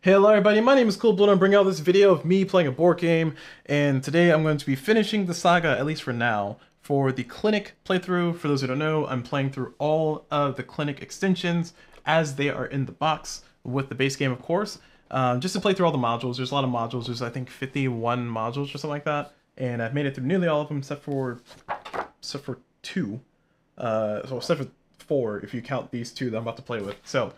Hello everybody, my name is Cool Blue and I'm bringing out this video of me playing a board game, and today I'm going to be finishing the saga, at least for now, for the Clinic playthrough. For those who don't know, I'm playing through all of the Clinic extensions as they are in the box with the base game, of course, just to play through all the modules. There's a lot of modules, there's I think 51 modules or something like that, and I've made it through nearly all of them except for two, so except for four if you count these two that I'm about to play with. So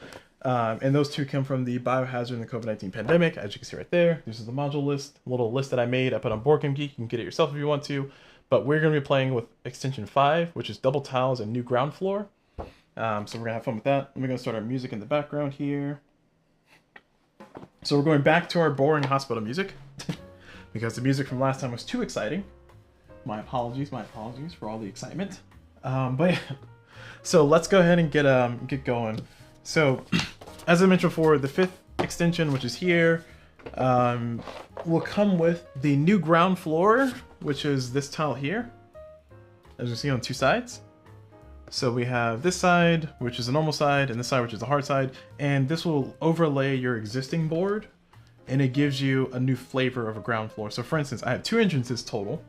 and those two come from the Biohazard and the COVID-19 pandemic, as you can see right there. This is the module list, a little list that I made. I put on Board Game Geek. You can get it yourself if you want to. But we're going to be playing with Extension 5, which is Double Tiles and New Ground Floor. So we're going to have fun with that. And we're going to start our music in the background here. So we're going back to our boring hospital music, because the music from last time was too exciting. My apologies for all the excitement. But yeah. So let's go ahead and get going. So, as I mentioned before, the 5th extension, which is here, will come with the new ground floor, which is this tile here, as you see on two sides. So we have this side, which is the normal side, and this side, which is the hard side, and this will overlay your existing board, and it gives you a new flavor of a ground floor. So for instance, I have 2 entrances total,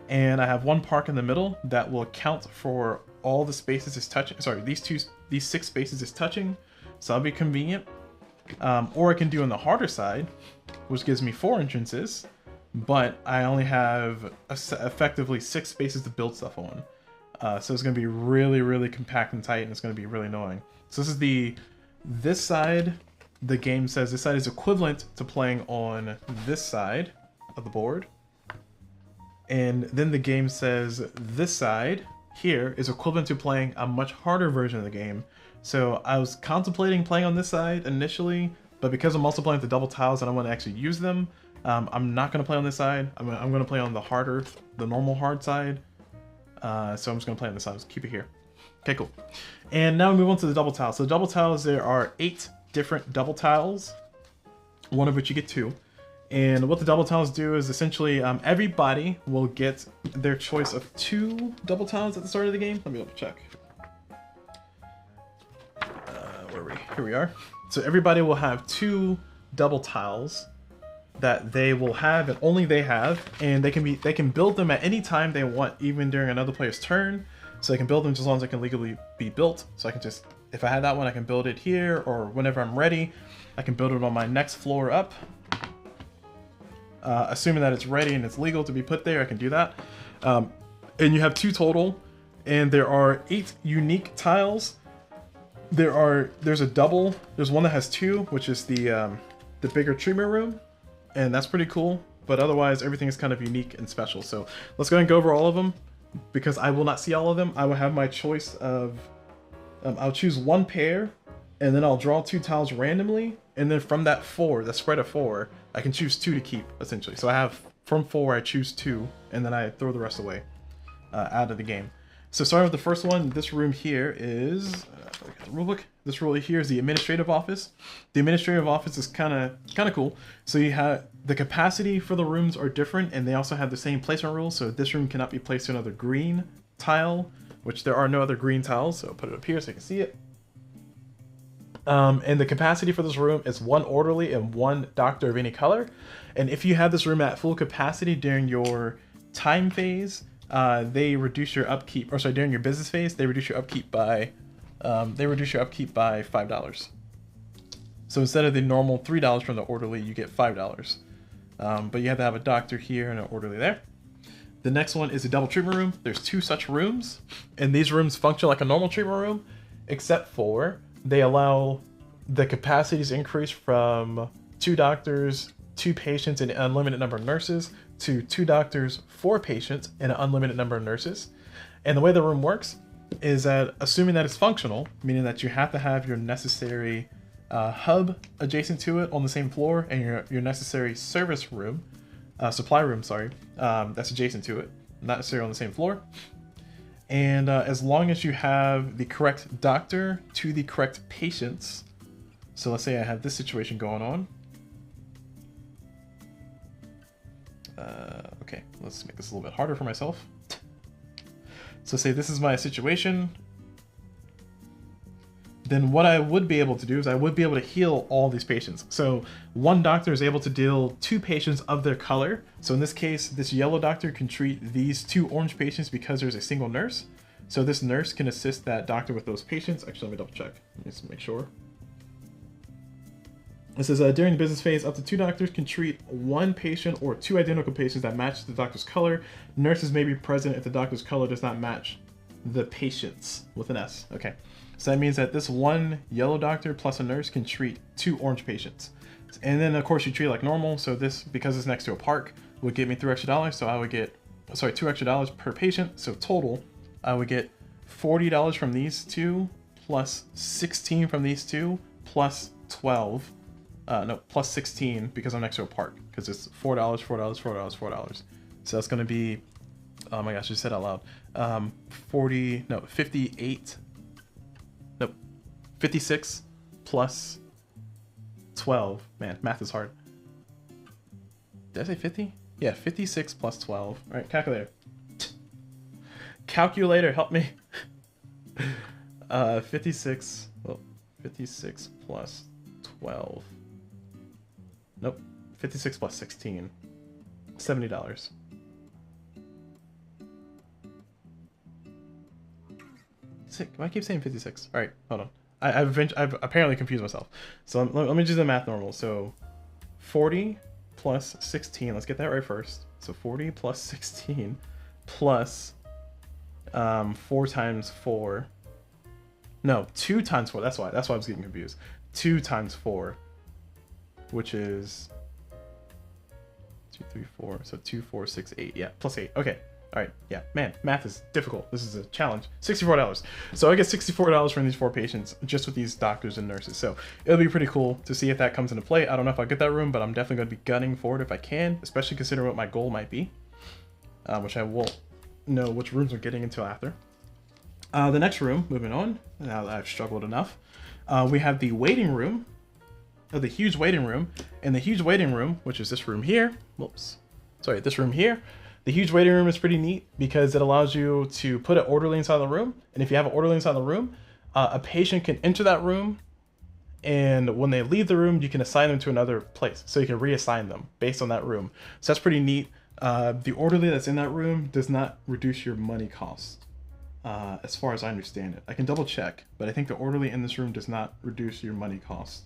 and I have 1 park in the middle that will account for all the spaces is touching. Sorry, these 6 spaces is touching, so that'll be convenient. Or I can do on the harder side, which gives me 4 entrances, but I only have effectively 6 spaces to build stuff on. So it's going to be really compact and tight, and it's going to be really annoying. So this is this side. The game says this side is equivalent to playing on this side of the board, and then the game says this side here is equivalent to playing a much harder version of the game. So I was contemplating playing on this side initially, but because I'm also playing with the double tiles and I want to actually use them, I'm not going to play on this side. I'm going to play on the normal hard side. So I'm just going to play on this side. Let's keep it here. Okay, cool. And now we move on to the double tiles. So the double tiles, there are 8 different double tiles, one of which you get 2. And what the double tiles do is essentially everybody will get their choice of 2 double tiles at the start of the game. Let me double check. Where are we? Here we are. So everybody will have 2 double tiles that they will have, and only they have, and they can build them at any time they want, even during another player's turn. So they can build them just as long as they can legally be built. So I can just, if I had that one, I can build it here, or whenever I'm ready, I can build it on my next floor up. Assuming that it's ready and it's legal to be put there, I can do that. And you have 2 total, and there are 8 unique tiles. There's a double. There's one that has 2, which is the bigger treatment room, and that's pretty cool. But otherwise, everything is kind of unique and special. So let's go ahead and go over all of them, because I will not see all of them. I will have my choice of. I'll choose 1 pair, and then I'll draw 2 tiles randomly, and then from that spread of 4, I can choose 2 to keep, essentially. So I have, from 4, I choose 2, and then I throw the rest away out of the game. So starting with the first one, this room here is, look at the rulebook. This room here is the administrative office. The administrative office is kind of cool. So you have, the capacity for the rooms are different, and they also have the same placement rules. So this room cannot be placed to another green tile, which there are no other green tiles. So I'll put it up here so you can see it. And the capacity for this room is 1 orderly and 1 doctor of any color. And if you have this room at full capacity during your time phase, they reduce your upkeep, or sorry, during your business phase, they reduce your upkeep by $5. So instead of the normal $3 from the orderly, you get $5. But you have to have a doctor here and an orderly there. The next one is a double treatment room. There's 2 such rooms, and these rooms function like a normal treatment room, except for they allow the capacities increase from 2 doctors, 2 patients, and an unlimited number of nurses to 2 doctors, 4 patients, and an unlimited number of nurses. And the way the room works is that, assuming that it's functional, meaning that you have to have your necessary hub adjacent to it on the same floor, and your necessary service room, supply room, sorry, that's adjacent to it, not necessarily on the same floor. And as long as you have the correct doctor to the correct patients, so let's say I have this situation going on. Okay, let's make this a little bit harder for myself. So say this is my situation. then what I would be able to do is I would be able to heal all these patients. So one doctor is able to deal 2 patients of their color. So in this case, this yellow doctor can treat these 2 orange patients because there's a single nurse. So this nurse can assist that doctor with those patients. Actually, let me double check. Let me just make sure. It says during the business phase, up to 2 doctors can treat 1 patient or 2 identical patients that match the doctor's color. Nurses may be present if the doctor's color does not match the patients with an S. Okay, so that means that this one yellow doctor plus a nurse can treat 2 orange patients. And then of course you treat like normal. So this, because it's next to a park, would give me $3 extra. So I would get, sorry, $2 extra per patient. So total, I would get $40 from these 2 plus 16 from these 2 plus 12. No, plus 16 because I'm next to a park, because it's $4, $4, $4, $4. So that's going to be, oh my gosh, I just said out loud, 56 plus 12. Man, math is hard. Did I say 50? Yeah, 56 plus 12. All right, calculator. Calculator, help me. 56, well, 56 plus 12. Nope, 56 plus 16, $70. Sick, why I keep saying 56? All right, hold on. I've apparently confused myself. So let me do the math normal. So 40 plus 16, let's get that right first. So 40 plus 16 plus 4 times 4. No, 2 times 4, that's why I was getting confused. 2 times 4. Which is 2, 3, 4. So 2, 4, 6, 8. Yeah, plus 8. Okay. All right. Yeah, man, math is difficult. This is a challenge. $64. So I get $64 from these 4 patients just with these doctors and nurses. So it'll be pretty cool to see if that comes into play. I don't know if I'll get that room, but I'm definitely going to be gunning for it if I can, especially considering what my goal might be, which I won't know which rooms we're getting into after. The next room, moving on, now that I've struggled enough, we have the waiting room. The huge waiting room. And the huge waiting room, which is this room here, whoops, sorry, this room here, the huge waiting room is pretty neat because it allows you to put an orderly inside the room. And if you have an orderly inside the room, a patient can enter that room, and when they leave the room, you can assign them to another place. So you can reassign them based on that room. So that's pretty neat. The orderly that's in that room does not reduce your money cost, as far as I understand it. I can double check, but I think the orderly in this room does not reduce your money cost.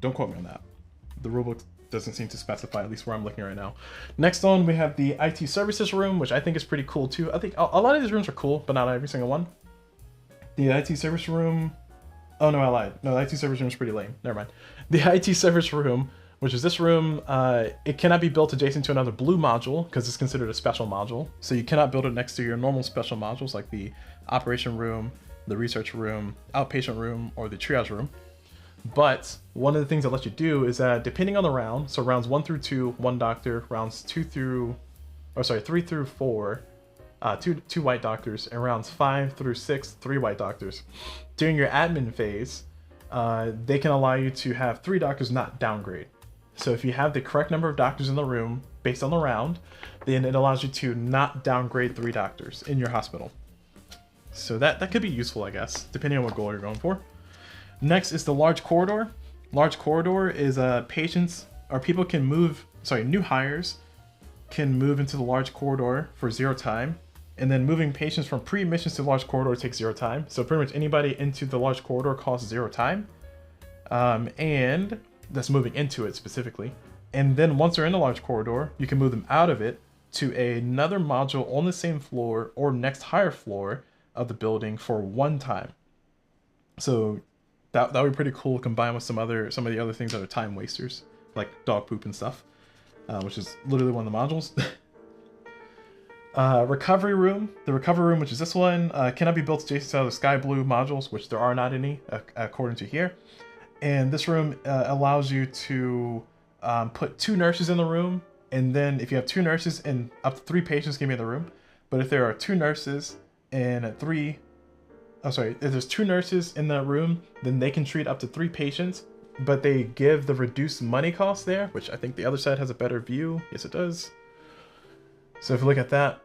Don't quote me on that. The rulebook doesn't seem to specify, at least where I'm looking right now. Next on, we have the IT services room, which I think is pretty cool too. I think a lot of these rooms are cool, but not every single one. The IT service room, oh no, I lied. No, the IT service room is pretty lame. Never mind. The IT service room, which is this room, it cannot be built adjacent to another blue module because it's considered a special module. So you cannot build it next to your normal special modules like the operation room, the research room, outpatient room, or the triage room. But one of the things that lets you do is that depending on the round, so rounds 1 through 2, 1 doctor, rounds 3 through 4, two white doctors, and rounds 5 through 6, 3 white doctors. During your admin phase, they can allow you to have 3 doctors not downgrade. So if you have the correct number of doctors in the room based on the round, then it allows you to not downgrade 3 doctors in your hospital. So that could be useful, I guess, depending on what goal you're going for. Next is the large corridor. Large corridor is patients or people can move, new hires can move into the large corridor for 0 time. And then moving patients from pre-admissions to the large corridor takes 0 time. So pretty much anybody into the large corridor costs 0 time. And that's moving into it specifically. And then once they're in the large corridor, you can move them out of it to another module on the same floor or next higher floor of the building for 1 time. So that would be pretty cool combined with some of the other things that are time wasters, like dog poop and stuff, which is literally one of the modules. Recovery room. The recovery room, which is this one, cannot be built adjacent to the sky blue modules, which there are not any, according to here. And this room allows you to put 2 nurses in the room, and then if you have 2 nurses and up to 3 patients can be in the room. But if there are 2 nurses and if there's 2 nurses in that room, then they can treat up to 3 patients, but they give the reduced money cost there, which I think the other side has a better view. Yes, it does. So if you look at that,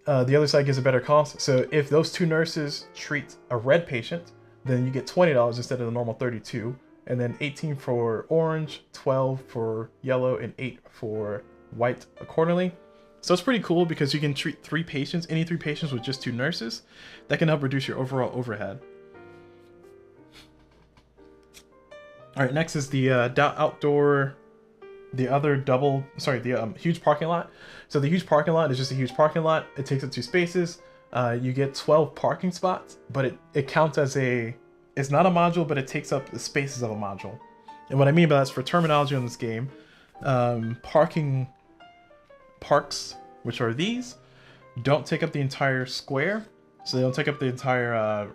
the other side gives a better cost. So if those 2 nurses treat a red patient, then you get $20 instead of the normal 32. And then 18 for orange, 12 for yellow, and 8 for white accordingly. So it's pretty cool because you can treat any three patients with just 2 nurses. That can help reduce your overall overhead. All right, next is the huge parking lot. So the huge parking lot is just a huge parking lot. It takes up 2 spaces. You get 12 parking spots, but it counts as it's not a module, but it takes up the spaces of a module. And what I mean by that is, for terminology on this game, parks, which are these, don't take up the entire square. So they don't take up the entire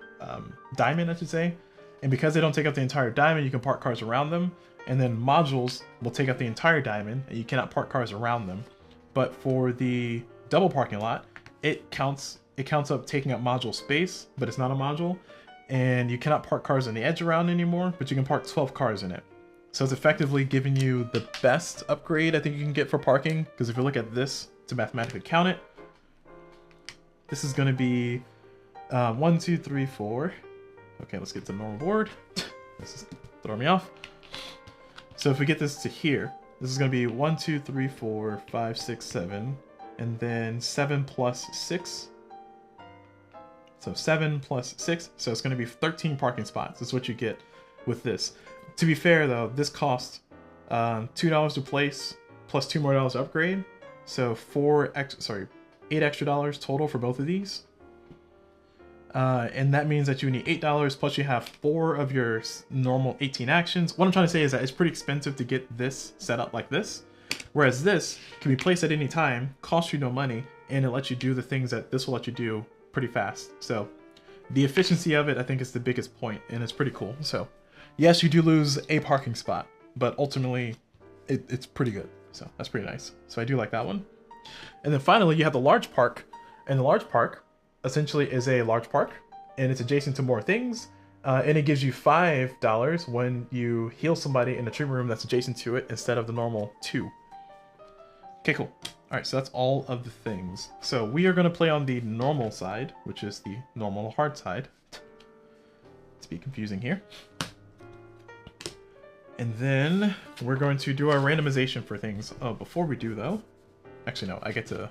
diamond, I should say. And because they don't take up the entire diamond, you can park cars around them. And then modules will take up the entire diamond, and you cannot park cars around them. But for the double parking lot, it counts up taking up module space, but it's not a module. And you cannot park cars on the edge around anymore, but you can park 12 cars in it. So it's effectively giving you the best upgrade I think you can get for parking, because if you look at this to mathematically count it, this is going to be 1, 2, 3, 4. Okay, let's get to the normal board. This is throwing me off. So if we get this to here, this is going to be 1, 2, 3, 4, 5, 6, 7, and then 7 plus 6. So 7 plus 6, so it's going to be 13 parking spots. That's what you get with this. To be fair though, this costs $2 to place plus $2 more to upgrade. So $8 extra total for both of these. And that means that you need $8 plus you have 4 of your normal 18 actions. What I'm trying to say is that it's pretty expensive to get this set up like this. Whereas this can be placed at any time, costs you no money, and it lets you do the things that this will let you do pretty fast. So the efficiency of it, I think, is the biggest point, and it's pretty cool. So yes, you do lose a parking spot, but ultimately it's pretty good. So that's pretty nice. So I do like that one. And then finally, you have the large park, and the large park essentially is a large park, and it's adjacent to more things, and it gives you $5 when you heal somebody in a treatment room that's adjacent to it instead of the normal 2. Okay, cool. All right, so that's all of the things. So we are going to play on the normal side, which is the normal hard side. Let's be confusing here. And then we're going to do our randomization for things. Oh, before we do though, actually no, I get to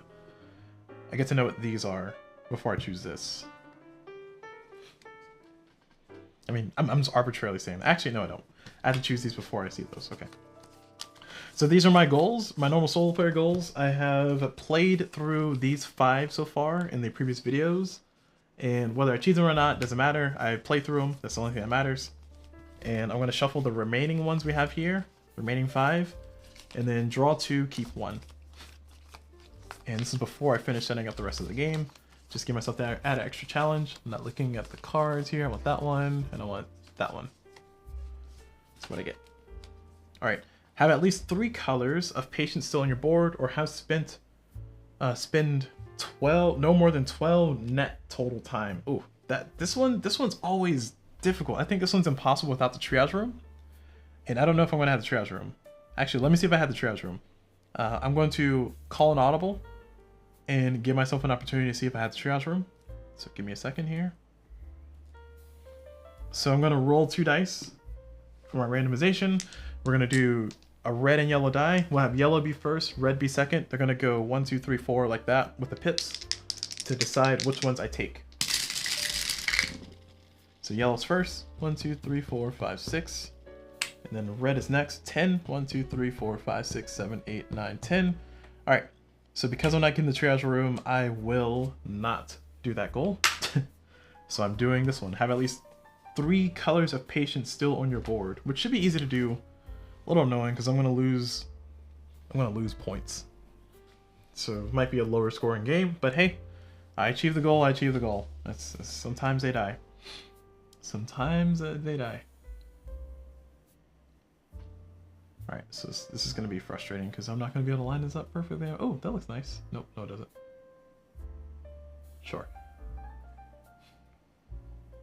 know what these are before I choose this. I mean, I'm just arbitrarily saying that. Actually, no, I don't. I have to choose these before I see those. Okay. So these are my goals, my normal solo player goals. I have played through these 5 so far in the previous videos, and whether I achieve them or not doesn't matter. I played through them. That's the only thing that matters. And I'm going to shuffle the remaining ones we have here, remaining 5, and then draw 2, keep 1. And this is before I finish setting up the rest of the game. Just give myself that add extra challenge. I'm not looking at the cards here. I want that one, and I want that one. That's what I get. All right. Have at least 3 colors of patients still on your board, or have spend 12, no more than 12 net total time. Ooh, this one's always difficult. I think this one's impossible without the triage room, and I don't know if I'm gonna have the triage room. Actually, let me see if I have the triage room. I'm going to call an audible and give myself an opportunity to see if I have the triage room. So give me a second here. So I'm gonna roll 2 dice for my randomization. We're gonna do a red and yellow die. We'll have yellow be first, red be second. They're gonna go 1, 2, 3, 4 like that with the pips to decide which ones I take. So yellow's first, 1, 2, 3, 4, 5, 6. And then red is next, 10. 1, 2, 3, 4, 5, 6, 7, 8, 9, 10. All right, so because I'm not getting the triage room, I will not do that goal. So I'm doing this one. Have at least 3 colors of patients still on your board, which should be easy to do. A little annoying because I'm gonna lose points. So it might be a lower scoring game, but hey, I achieved the goal, I achieved the goal. That's sometimes they die. Sometimes they die. Alright, so this is gonna be frustrating because I'm not gonna be able to line this up perfectly. Oh, that looks nice. Nope, no it doesn't. Sure.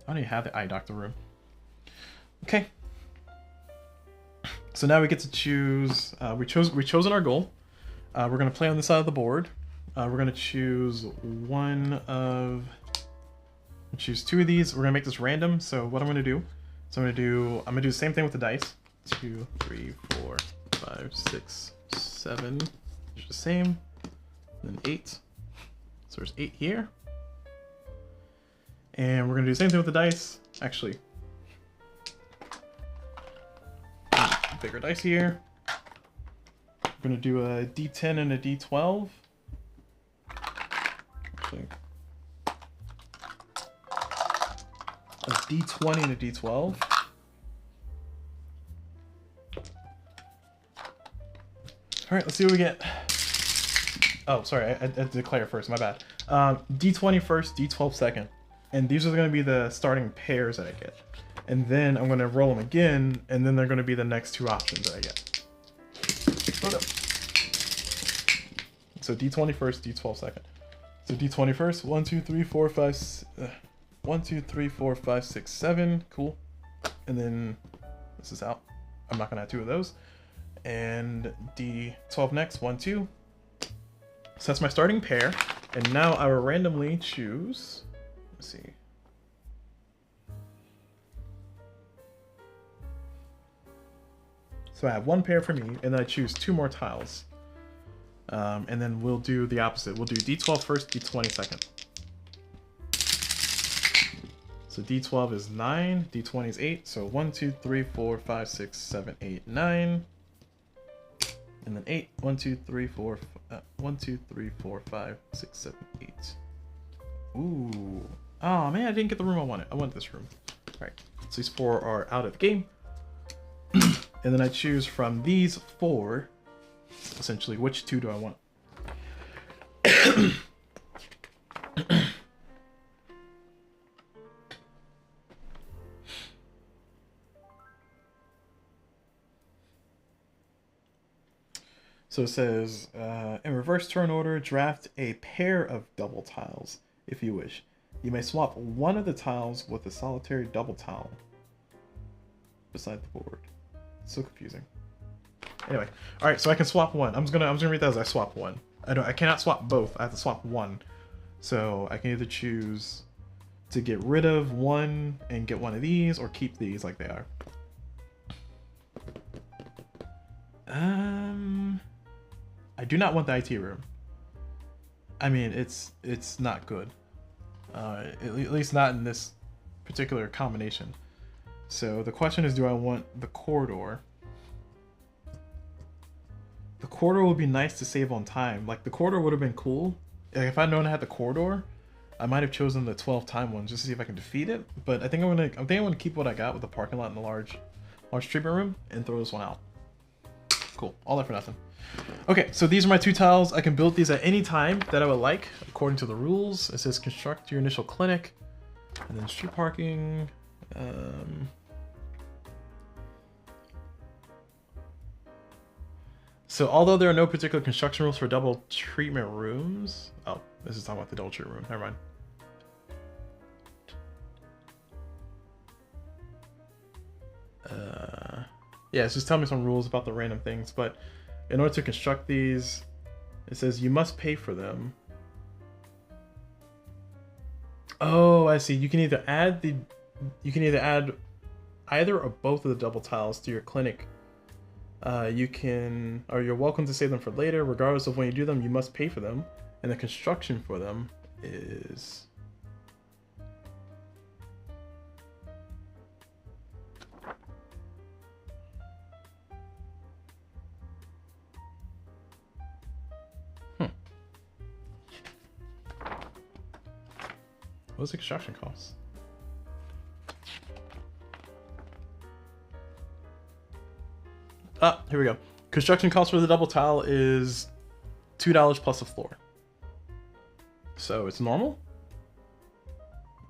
I don't even have the eye doctor room. Okay. So now we get to choose, we've chosen our goal. We're gonna play on this side of the board. We're gonna choose one of Choose 2 of these. We're gonna make this random. So what I'm gonna do, I'm gonna do the same thing with the dice. 2, 3, 4, 5, 6, 7. It's the same. And then 8. So there's 8 here. And we're gonna do the same thing with the dice. Actually, bigger dice here. We're gonna do a D10 and a D12. Actually, a D20 and a D12. All right, let's see what we get. Oh, sorry, I had to declare first, my bad. D20 first, D12 second. And these are gonna be the starting pairs that I get. And then I'm gonna roll them again, and then they're gonna be the next 2 options that I get. Oh, no. So D20 first, D12 second. So D20 first, 1, 2, 3, 4, 5, 1, 2, 3, 4, 5, 6, 7, cool. And then this is out. I'm not gonna have 2 of those. And D12 next, 1, 2. So that's my starting pair. And now I will randomly choose, let's see. So I have 1 pair for me, and then I choose 2 more tiles. And then we'll do the opposite. We'll do D12 first, D20 second. So D12 is 9, D20 is 8. So 1, 2, 3, 4, 5, 6, 7, 8, 9. And then 8. 1, 2, 3, 4, 1, 2, 3, 4, 5, 6, 7, 8. Ooh. Oh man, I didn't get the room I wanted. I wanted this room. Alright. So these 4 are out of the game. And then I choose from these 4, essentially, which 2 do I want? So it says, in reverse turn order, draft a pair of double tiles, if you wish. You may swap one of the tiles with a solitary double tile beside the board. It's so confusing. Anyway, all right, so I can swap one. I'm just gonna read that as I swap one. I cannot swap both. I have to swap one. So I can either choose to get rid of one and get one of these, or keep these like they are. I do not want the IT room. I mean, it's not good. At least not in this particular combination. So the question is, do I want the corridor? The corridor would be nice to save on time. Like, the corridor would have been cool. Like, if I'd known I had the corridor, I might have chosen the 12-time one just to see if I can defeat it. But I think I'm gonna keep what I got with the parking lot and the large treatment room and throw this one out. Cool. All that for nothing. Okay, so these are my 2 tiles. I can build these at any time that I would like, according to the rules. It says construct your initial clinic, and then street parking. So although there are no particular construction rules for double treatment rooms, oh, this is talking about the double treatment room. Never mind. Yeah, it's just telling me some rules about the random things, but in order to construct these, it says you must pay for them. Oh, I see. You can either add either or both of the double tiles to your clinic. You're welcome to save them for later. Regardless of when you do them, you must pay for them, and the construction for them is. What's the construction cost? Ah, here we go. Construction cost for the double tile is $2 plus a floor. So it's normal?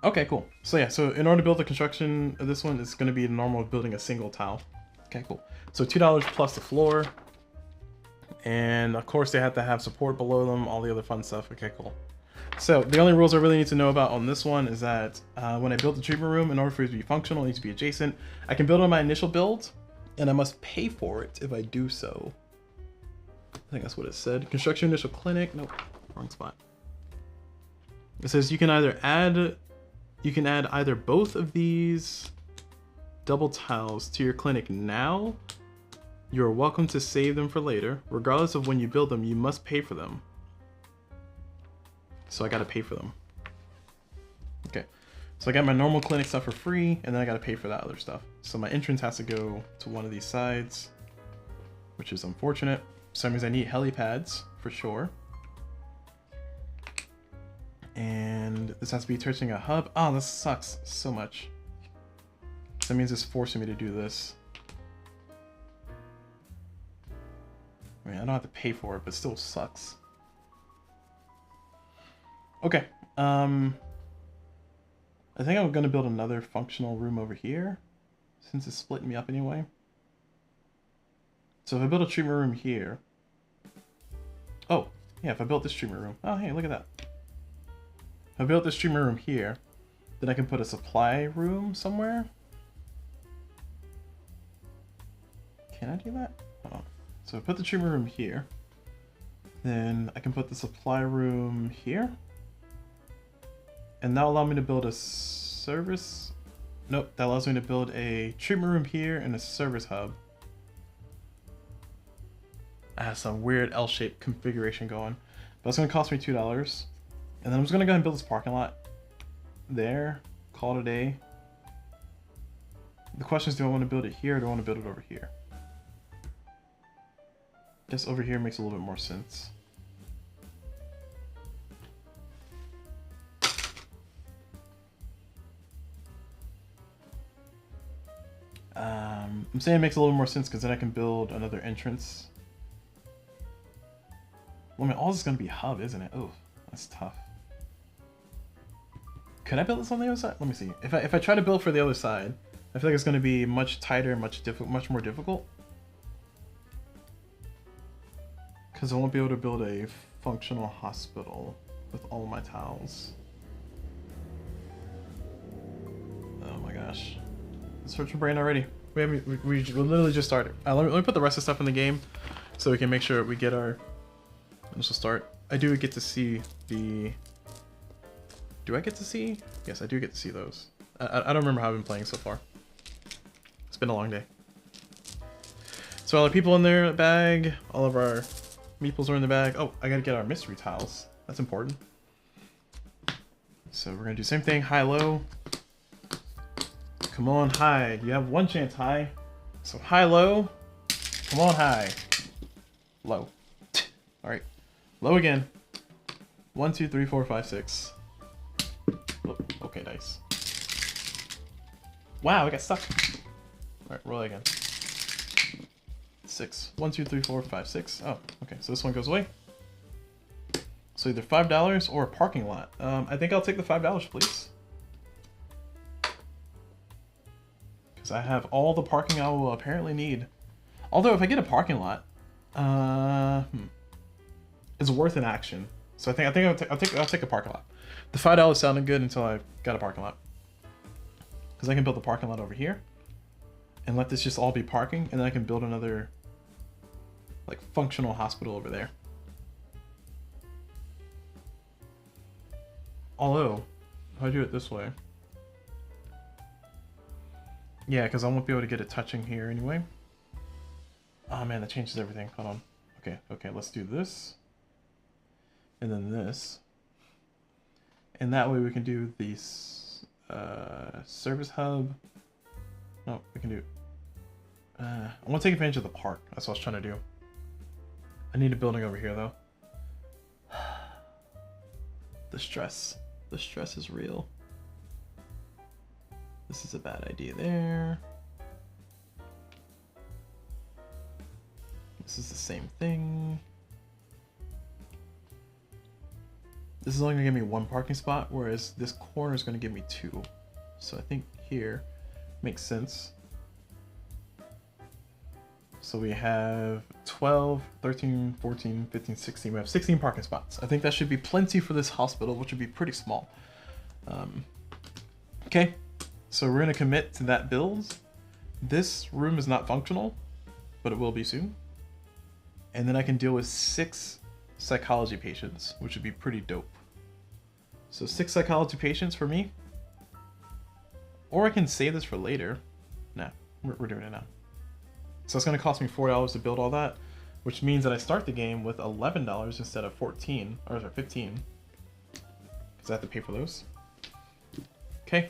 Okay, cool. So yeah, so in order to build the construction of this one, it's going to be normal building a single tile. Okay, cool. So $2 plus the floor. And of course they have to have support below them, all the other fun stuff. Okay, cool. So the only rules I really need to know about on this one is that when I build the treatment room, in order for it to be functional, it needs to be adjacent. I can build on my initial build, and I must pay for it if I do so. I think that's what it said. Construction initial clinic. Nope, wrong spot. It says you can either add You can add either both of these double tiles to your clinic now. You are welcome to save them for later. Regardless of when you build them, you must pay for them. So I gotta pay for them. Okay, so I got my normal clinic stuff for free, and then I gotta pay for that other stuff. So my entrance has to go to one of these sides, which is unfortunate. So that means I need helipads for sure. And this has to be touching a hub. Oh, this sucks so much. That means it's forcing me to do this. I mean, I don't have to pay for it, but it still sucks. Okay. I think I'm gonna build another functional room over here, since it's splitting me up anyway. So if I build a treatment room here. Oh, yeah, if I built this treatment room. Oh, hey, look at that. If I built this treatment room here, then I can put a supply room somewhere. Can I do that? Hold on. So I put the treatment room here. Then I can put the supply room here. And that'll allow me to build a service. Nope, that allows me to build a treatment room here and a service hub. I have some weird L-shaped configuration going. But it's gonna cost me $2. And then I'm just gonna go ahead and build this parking lot there, call it a day. The question is, do I want to build it here or do I want to build it over here? I guess over here makes a little bit more sense. I'm saying it makes a little more sense because then I can build another entrance. Well, I mean, all this is going to be hub, isn't it? Oh, that's tough. Could I build this on the other side? Let me see. If I try to build for the other side, I feel like it's going to be much tighter, much more difficult. Because I won't be able to build a functional hospital with all of my tiles. Oh my gosh. Search for brain already. We literally just started. Let me put the rest of the stuff in the game so we can make sure we get our initial start. I do get to see the... Do I get to see? Yes, I do get to see those. I don't remember how I've been playing so far. It's been a long day. So all our people in their bag, all of our meeples are in the bag. Oh, I gotta get our mystery tiles. That's important. So we're gonna do the same thing, high, low. Come on, high. You have one chance, high. So high, low. Come on, high. Low. Alright. Low again. 1, 2, 3, 4, 5, 6. Oh, okay, nice. Wow, I got stuck. Alright, roll again. 6. 1, 2, 3, 4, 5, 6. Oh, okay, so this one goes away. So either $5 or a parking lot. I think I'll take the $5, please. Because I have all the parking I will apparently need. Although if I get a parking lot, it's worth an action. So I think I'll take a parking lot. The $5 sounded good until I got a parking lot. Because I can build the parking lot over here and let this just all be parking, and then I can build another like functional hospital over there. Although, if I do it this way, yeah, because I won't be able to get it touching here anyway. Oh man, that changes everything. Hold on. Okay, let's do this. And then this. And that way we can do the service hub. No, we can do... I want to take advantage of the park. That's what I was trying to do. I need a building over here, though. The stress. The stress is real. This is a bad idea there. This is the same thing. This is only gonna give me one parking spot, whereas this corner is gonna give me 2. So I think here makes sense. So we have 12, 13, 14, 15, 16. We have 16 parking spots. I think that should be plenty for this hospital, which would be pretty small. Okay, so we're gonna commit to that build. This room is not functional, but it will be soon. And then I can deal with 6 psychology patients, which would be pretty dope. So 6 psychology patients for me. Or I can save this for later. Nah, we're doing it now. So it's going to cost me $4 to build all that, which means that I start the game with $11 instead of 14, or sorry, 15. Because I have to pay for those. Okay.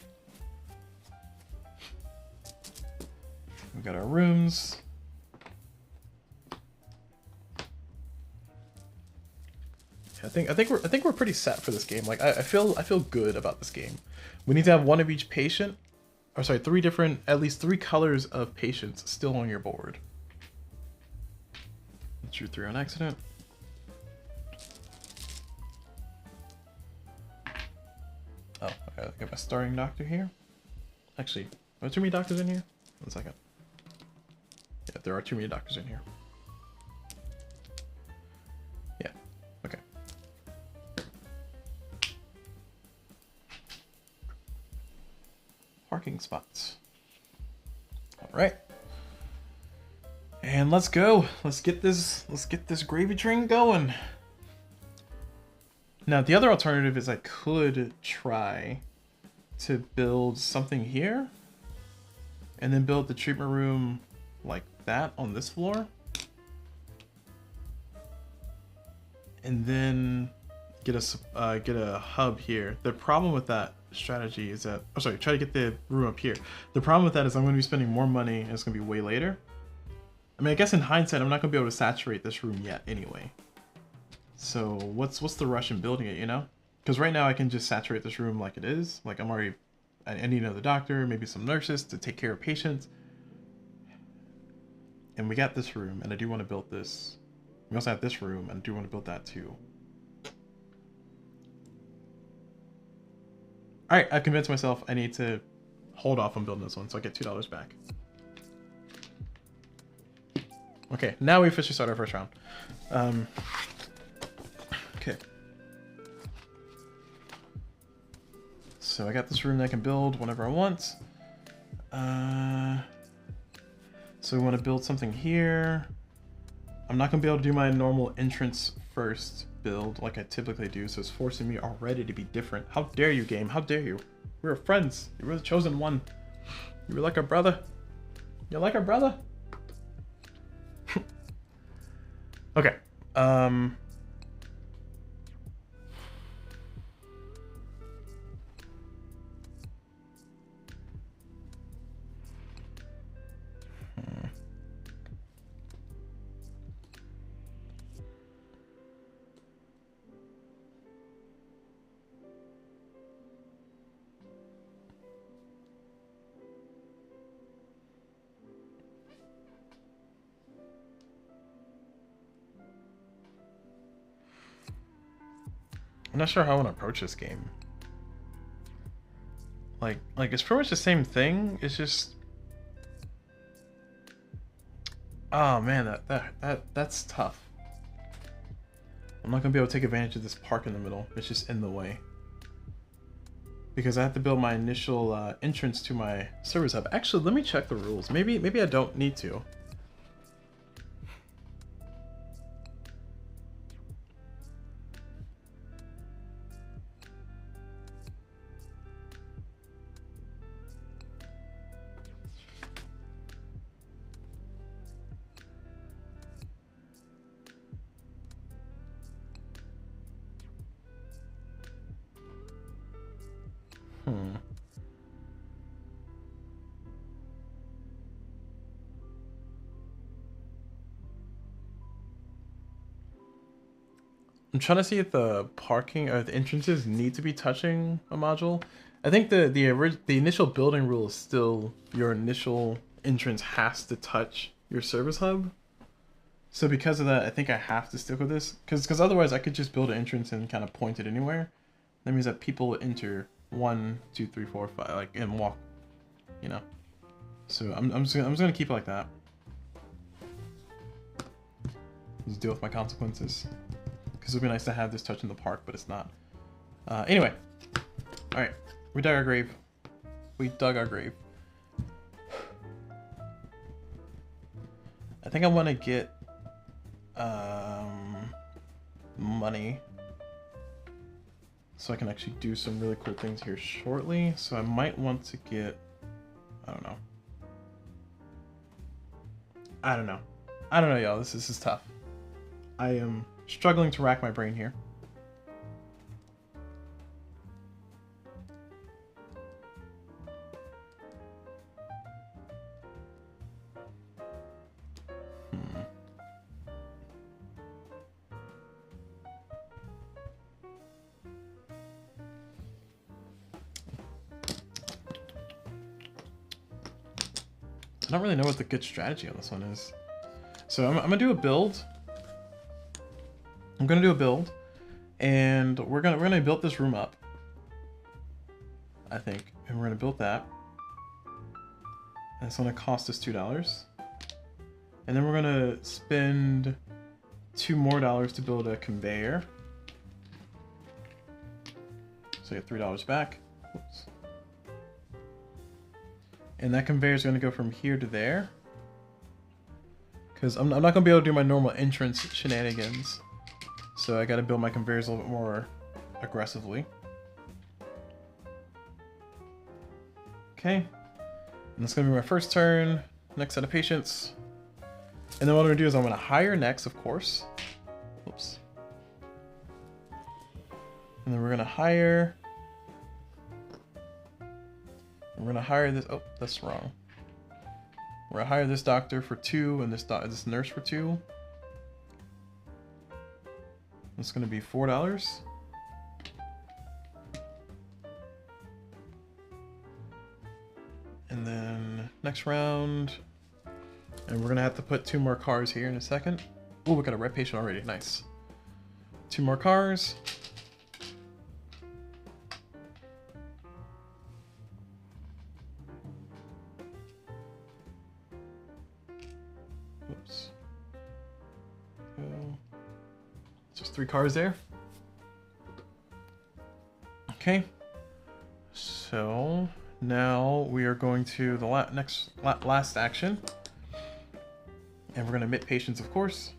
We got our rooms. I think we're pretty set for this game. Like I feel good about this game. We need to have one of each patient, or sorry, at least three colors of patients still on your board. Drew 3 on accident. Oh, I gotta get my starting doctor here. Actually, are there too many doctors in here? 1 second. Yeah, there are too many doctors in here. Yeah, okay. Parking spots. All right. And let's go. Let's get this gravy train going. Now, the other alternative is I could try to build something here and then build the treatment room like that on this floor. And then get a hub here. The problem with that strategy is that, oh sorry, try to get the room up here. The problem with that is I'm going to be spending more money and it's going to be way later. I mean, I guess in hindsight, I'm not going to be able to saturate this room yet anyway. So what's the rush in building it, you know? Because right now I can just saturate this room like it is. Like I need another doctor, maybe some nurses to take care of patients. And we got this room, and I do want to build this. We also have this room, and I do want to build that too. Alright, I've convinced myself I need to hold off on building this one, so I get $2 back. Okay, now we officially start our first round. Okay. So I got this room that I can build whenever I want. So we want to build something here. I'm not going to be able to do my normal entrance first build like I typically do, so it's forcing me already to be different. How dare you, game? How dare you? We were friends. You were the chosen one. You were like our brother. You're like our brother. Okay. I'm not sure how I want to approach this game. Like it's pretty much the same thing. It's just, oh man, that's tough. I'm not gonna be able to take advantage of this park in the middle. It's just in the way. Because I have to build my initial entrance to my service hub. Actually, let me check the rules. Maybe I don't need to. I'm trying to see if the parking or the entrances need to be touching a module. I think the initial building rule is still your initial entrance has to touch your service hub. So because of that, I think I have to stick with this because otherwise I could just build an entrance and kind of point it anywhere. That means that people would enter 1, 2, 3, 4, 5, like and walk, you know. So I'm just gonna keep it like that. Just deal with my consequences. Because it would be nice to have this touch in the park, but it's not. Anyway. Alright. We dug our grave. We dug our grave. I think I want to get money. So I can actually do some really cool things here shortly. So I might want to get I don't know. I don't know. I don't know, y'all. This is tough. I am struggling to rack my brain here. I don't really know what the good strategy on this one is. So I'm gonna do a build. I'm gonna do a build, and we're gonna build this room up, I think, and we're gonna build that. And it's gonna cost us $2, and then we're gonna spend $2 more to build a conveyor. So I get $3 back. Oops. And that conveyor is going to go from here to there. Because I'm not going to be able to do my normal entrance shenanigans. So I got to build my conveyors a little bit more aggressively. Okay. And that's going to be my first turn. Next set of patients. And then what I'm going to do is I'm going to hire next, of course. Oops. And then we're going to hire... We're gonna hire this. Oh, that's wrong. We're gonna hire this doctor for 2 and this nurse for 2. It's gonna be $4. And then next round, and we're gonna have to put 2 more cars here in a second. Oh, we got a red patient already. Nice. 2 more cars. Oops. Go. Just 3 cars there. Okay. So now we are going to the last action, and we're going to emit patients, of course.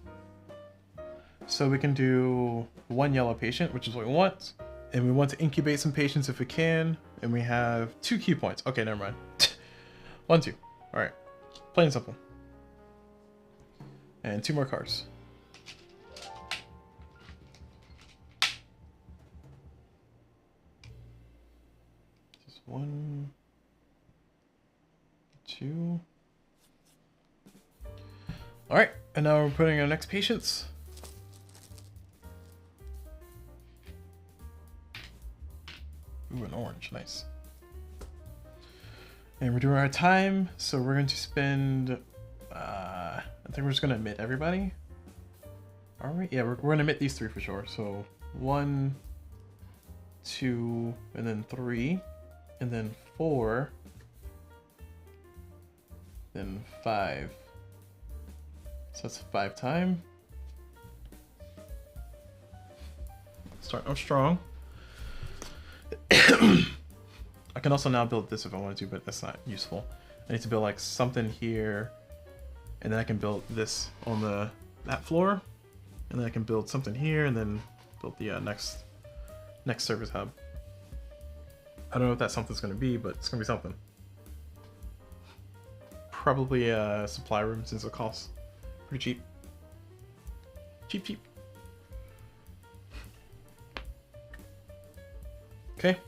So we can do 1 yellow patient, which is what we want, and we want to incubate some patients if we can, and we have 2 key points. Okay, never mind. 1, 2. All right, plain and simple. And 2 more cars. Just 1, 2. All right, and now we're putting our next patients. Ooh, an orange, nice. And we're doing our time, so we're going to spend, I think we're just gonna admit everybody. Are we? Yeah, we're gonna admit these 3 for sure. So 1, 2, and then 3, and then 4, then 5. So that's 5 time. Starting off strong. I can also now build this if I wanted to, but that's not useful. I need to build like something here, and then I can build this on that floor, and then I can build something here, and then build the next service hub. I don't know what that something's going to be, but it's going to be something. Probably a supply room, since it costs pretty cheap. Cheap. Okay.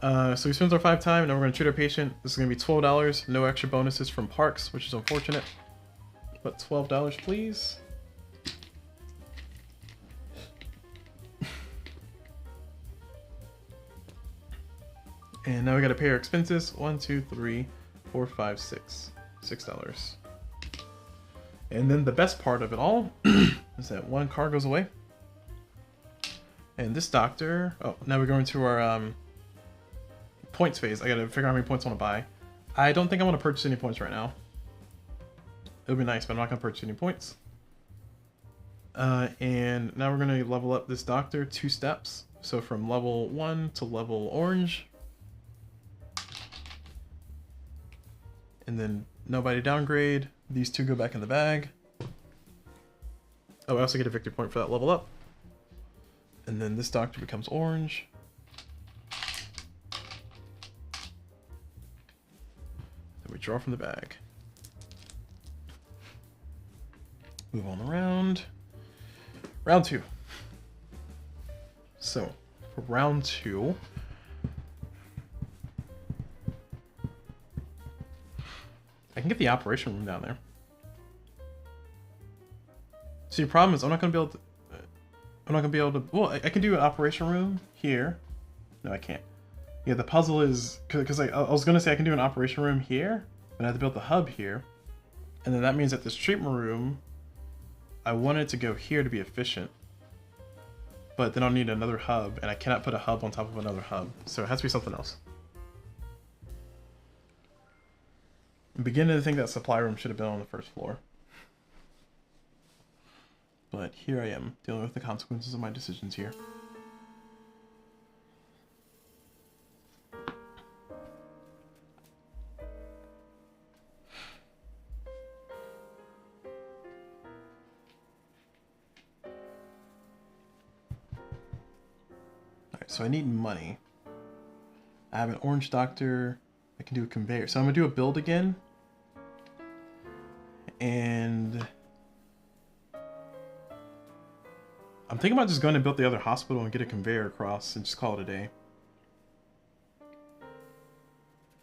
So we spent our 5 time, and now we're going to treat our patient. This is going to be $12. No extra bonuses from Parks, which is unfortunate. But $12, please. And now we got to pay our expenses. 1, 2, 3, 4, 5, 6. $6. And then the best part of it all is that 1 car goes away. And this doctor... Oh, now we're going to our points phase. I gotta figure out how many points I want to buy. I don't think I want to purchase any points right now. It would be nice, but I'm not going to purchase any points. And now we're going to level up this doctor 2 steps. So from level 1 to level orange. And then nobody downgrade. These 2 go back in the bag. Oh, I also get a victory point for that level up. And then this doctor becomes orange. Draw from the bag. Move on around. Round 2. So, for round 2, I can get the operation room down there. See, the problem is I'm not gonna be able to. Well, I can do an operation room here. No, I can't. Yeah, the puzzle is because I was gonna say I can do an operation room here, but I have to build the hub here, and then that means that this treatment room, I want it to go here to be efficient. But then I'll need another hub, and I cannot put a hub on top of another hub, so it has to be something else. I'm beginning to think that supply room should have been on the first floor. But here I am, dealing with the consequences of my decisions here. Alright, so I need money. I have an orange doctor. I can do a conveyor. So I'm gonna do a build again. And I'm thinking about just going to build the other hospital and get a conveyor across and just call it a day.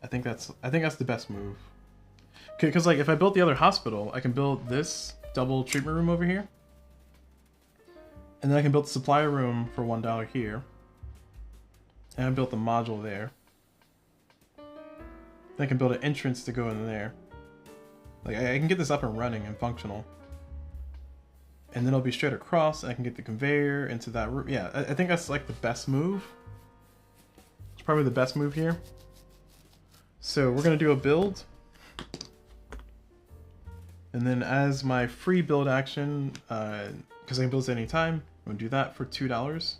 I think that's the best move. Because like if I built the other hospital, I can build this double treatment room over here. And then I can build the supply room for $1 here. And I built the module there. Then I can build an entrance to go in there. Like I can get this up and running and functional. And then it'll be straight across, and I can get the conveyor into that room. Yeah, I think that's like the best move. It's probably the best move here. So we're gonna do a build. And then as my free build action, because I can build at any time, I'm gonna do that for $2.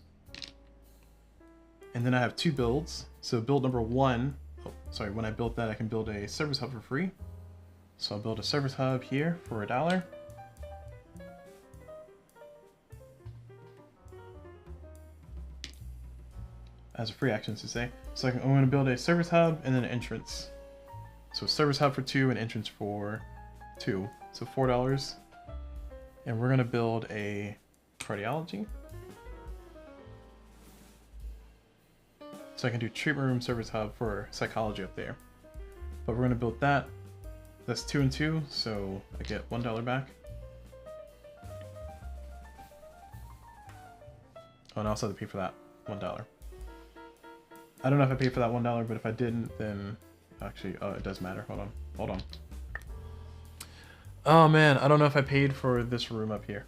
And then I have 2 builds. So build number 1, oh, sorry, when I built that, I can build a service hub for free. So I'll build a service hub here for $1. As a free action to say. So I'm going to build a service hub and then an entrance. So service hub for 2 and entrance for 2. So $4. And we're going to build a cardiology. So I can do treatment room service hub for psychology up there. But we're going to build that. That's 2 and 2, so I get $1 back. Oh, and I also have to pay for that $1. I don't know if I paid for that $1, but if I didn't, then actually, oh, it does matter. Hold on. Oh man, I don't know if I paid for this room up here.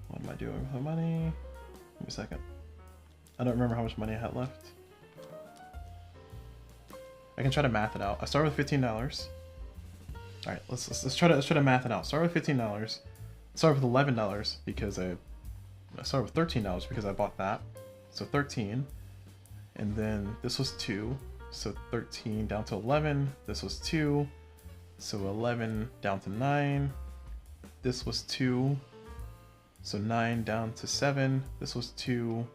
What am I doing with the money? Give me a second. I don't remember how much money I had left. I can try to math it out. I start with $15. All right, let's try to math it out. Start with $15. Start with $11 because I started with $13 because I bought that. So 13, and then this was 2. So 13 down to 11. This was 2. So 11 down to 9. This was 2. So 9 down to 7. This was 2.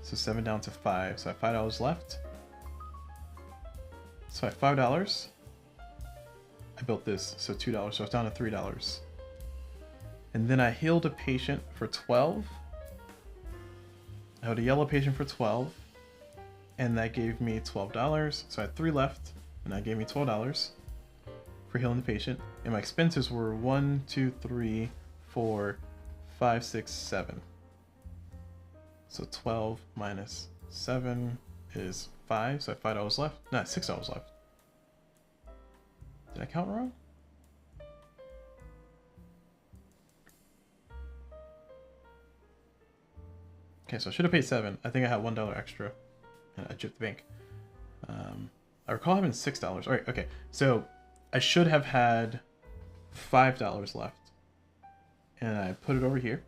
So 7 down to 5. So I have $5 left. So I have $5. I built this, so $2. So it's down to $3. And then I healed a patient for 12. I had a yellow patient for 12. And that gave me $12. So I had 3 left, and that gave me $12 for healing the patient. And my expenses were 1, 2, 3, 4, 5, 6, 7. So 12 minus 7 is 5. So I have $5 left. No, $6 left. Did I count wrong? Okay, so I should have paid 7. I think I had $1 extra. And I chipped the bank. I recall having $6. All right, okay. So I should have had $5 left. And I put it over here.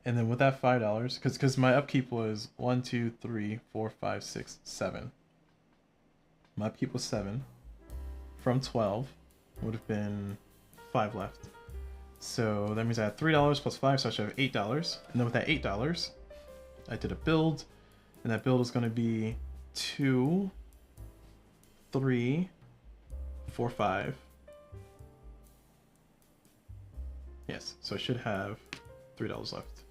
And then with that $5, because my upkeep was 1, 2, 3, 4, 5, 6, 7. My upkeep was 7. From 12 would have been 5 left. So that means I had $3 plus 5, so I should have $8. And then with that $8, I did a build. And that build is going to be 2, 3, 4, 5. Yes, so I should have $3 left.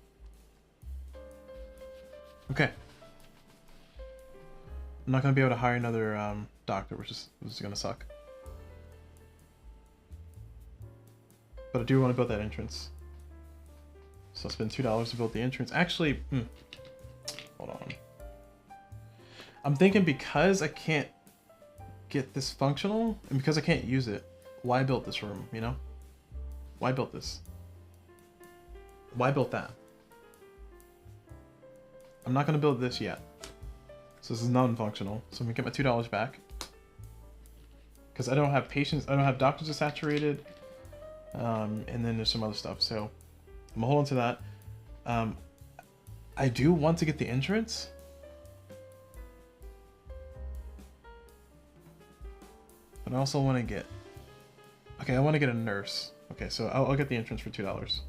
Okay. I'm not going to be able to hire another doctor, which is going to suck. But I do want to build that entrance. So I'll spend $2 to build the entrance. Actually, hold on. I'm thinking because I can't get this functional, and because I can't use it, why build this room, you know? Why build this? Why build that? I'm not going to build this yet. So this is non-functional. So I'm going to get my $2 back. Because I don't have patients, I don't have doctors are saturated. And then there's some other stuff. So I'm going to hold on to that. I do want to get the entrance. But I also want to get... Okay, I want to get a nurse. Okay, so I'll get the entrance for $2.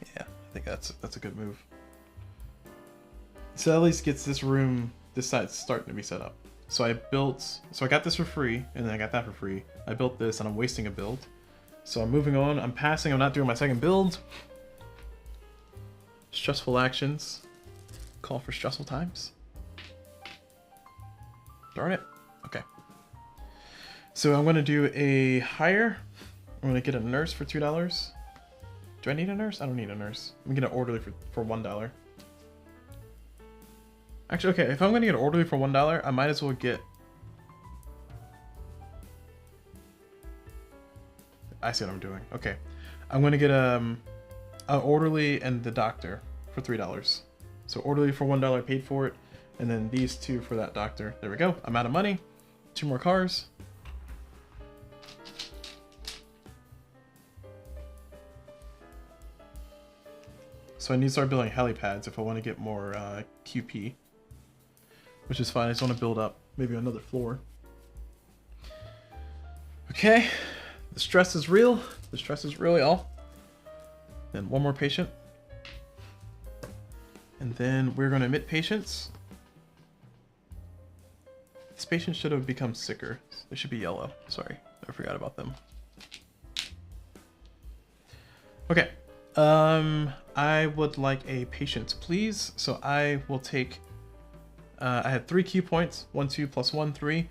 Yeah, I think that's a good move. So at least gets this room, this side starting to be set up. So I got this for free, and then I got that for free. I built this, and I'm wasting a build. So I'm moving on. I'm passing. I'm not doing my second build. Stressful actions call for stressful times. Darn it. Okay. So I'm going to do a hire. I'm going to get a nurse for $2. Do I need a nurse? I don't need a nurse. I'm going to get an orderly for $1. Actually, okay, if I'm going to get an orderly for $1, I might as well get... I see what I'm doing. Okay. I'm going to get an orderly and the doctor for $3. So orderly for $1 paid for it. And then these two for that doctor. There we go. I'm out of money. 2 more cars. So I need to start building helipads if I want to get more QP. Which is fine. I just want to build up maybe another floor. Okay. The stress is real. The stress is real, y'all. Then one more patient. And then we're going to admit patients. This patient should have become sicker. They should be yellow. Sorry, I forgot about them. Okay. I would like a patient, please. So I will take... I had 3 key points. 1, 2, plus 1, 3.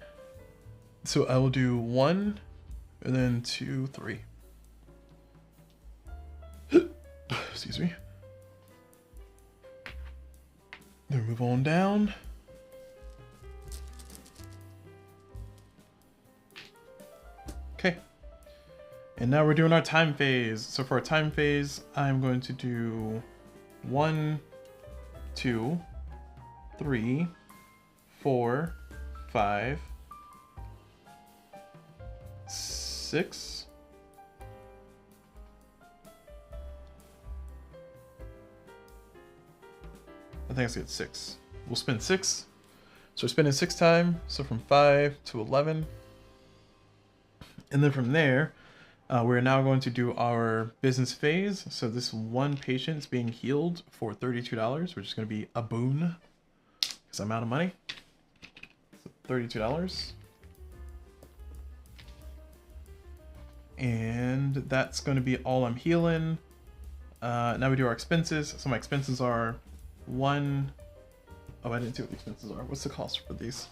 So I will do 1, and then 2, 3. Excuse me. Then move on down. Okay. And now we're doing our time phase. So for our time phase, I'm going to do 1, 2, 3, 4, 5, 6. I think I said 6. We'll spend 6. So we're spending 6 time. So from 5 to 11. And then from there, we're now going to do our business phase. So this one patient is being healed for $32, which is going to be a boon because I'm out of money. So $32. And that's going to be all I'm healing. Now we do our expenses. So my expenses are 1... Oh, I didn't see what the expenses are. What's the cost for these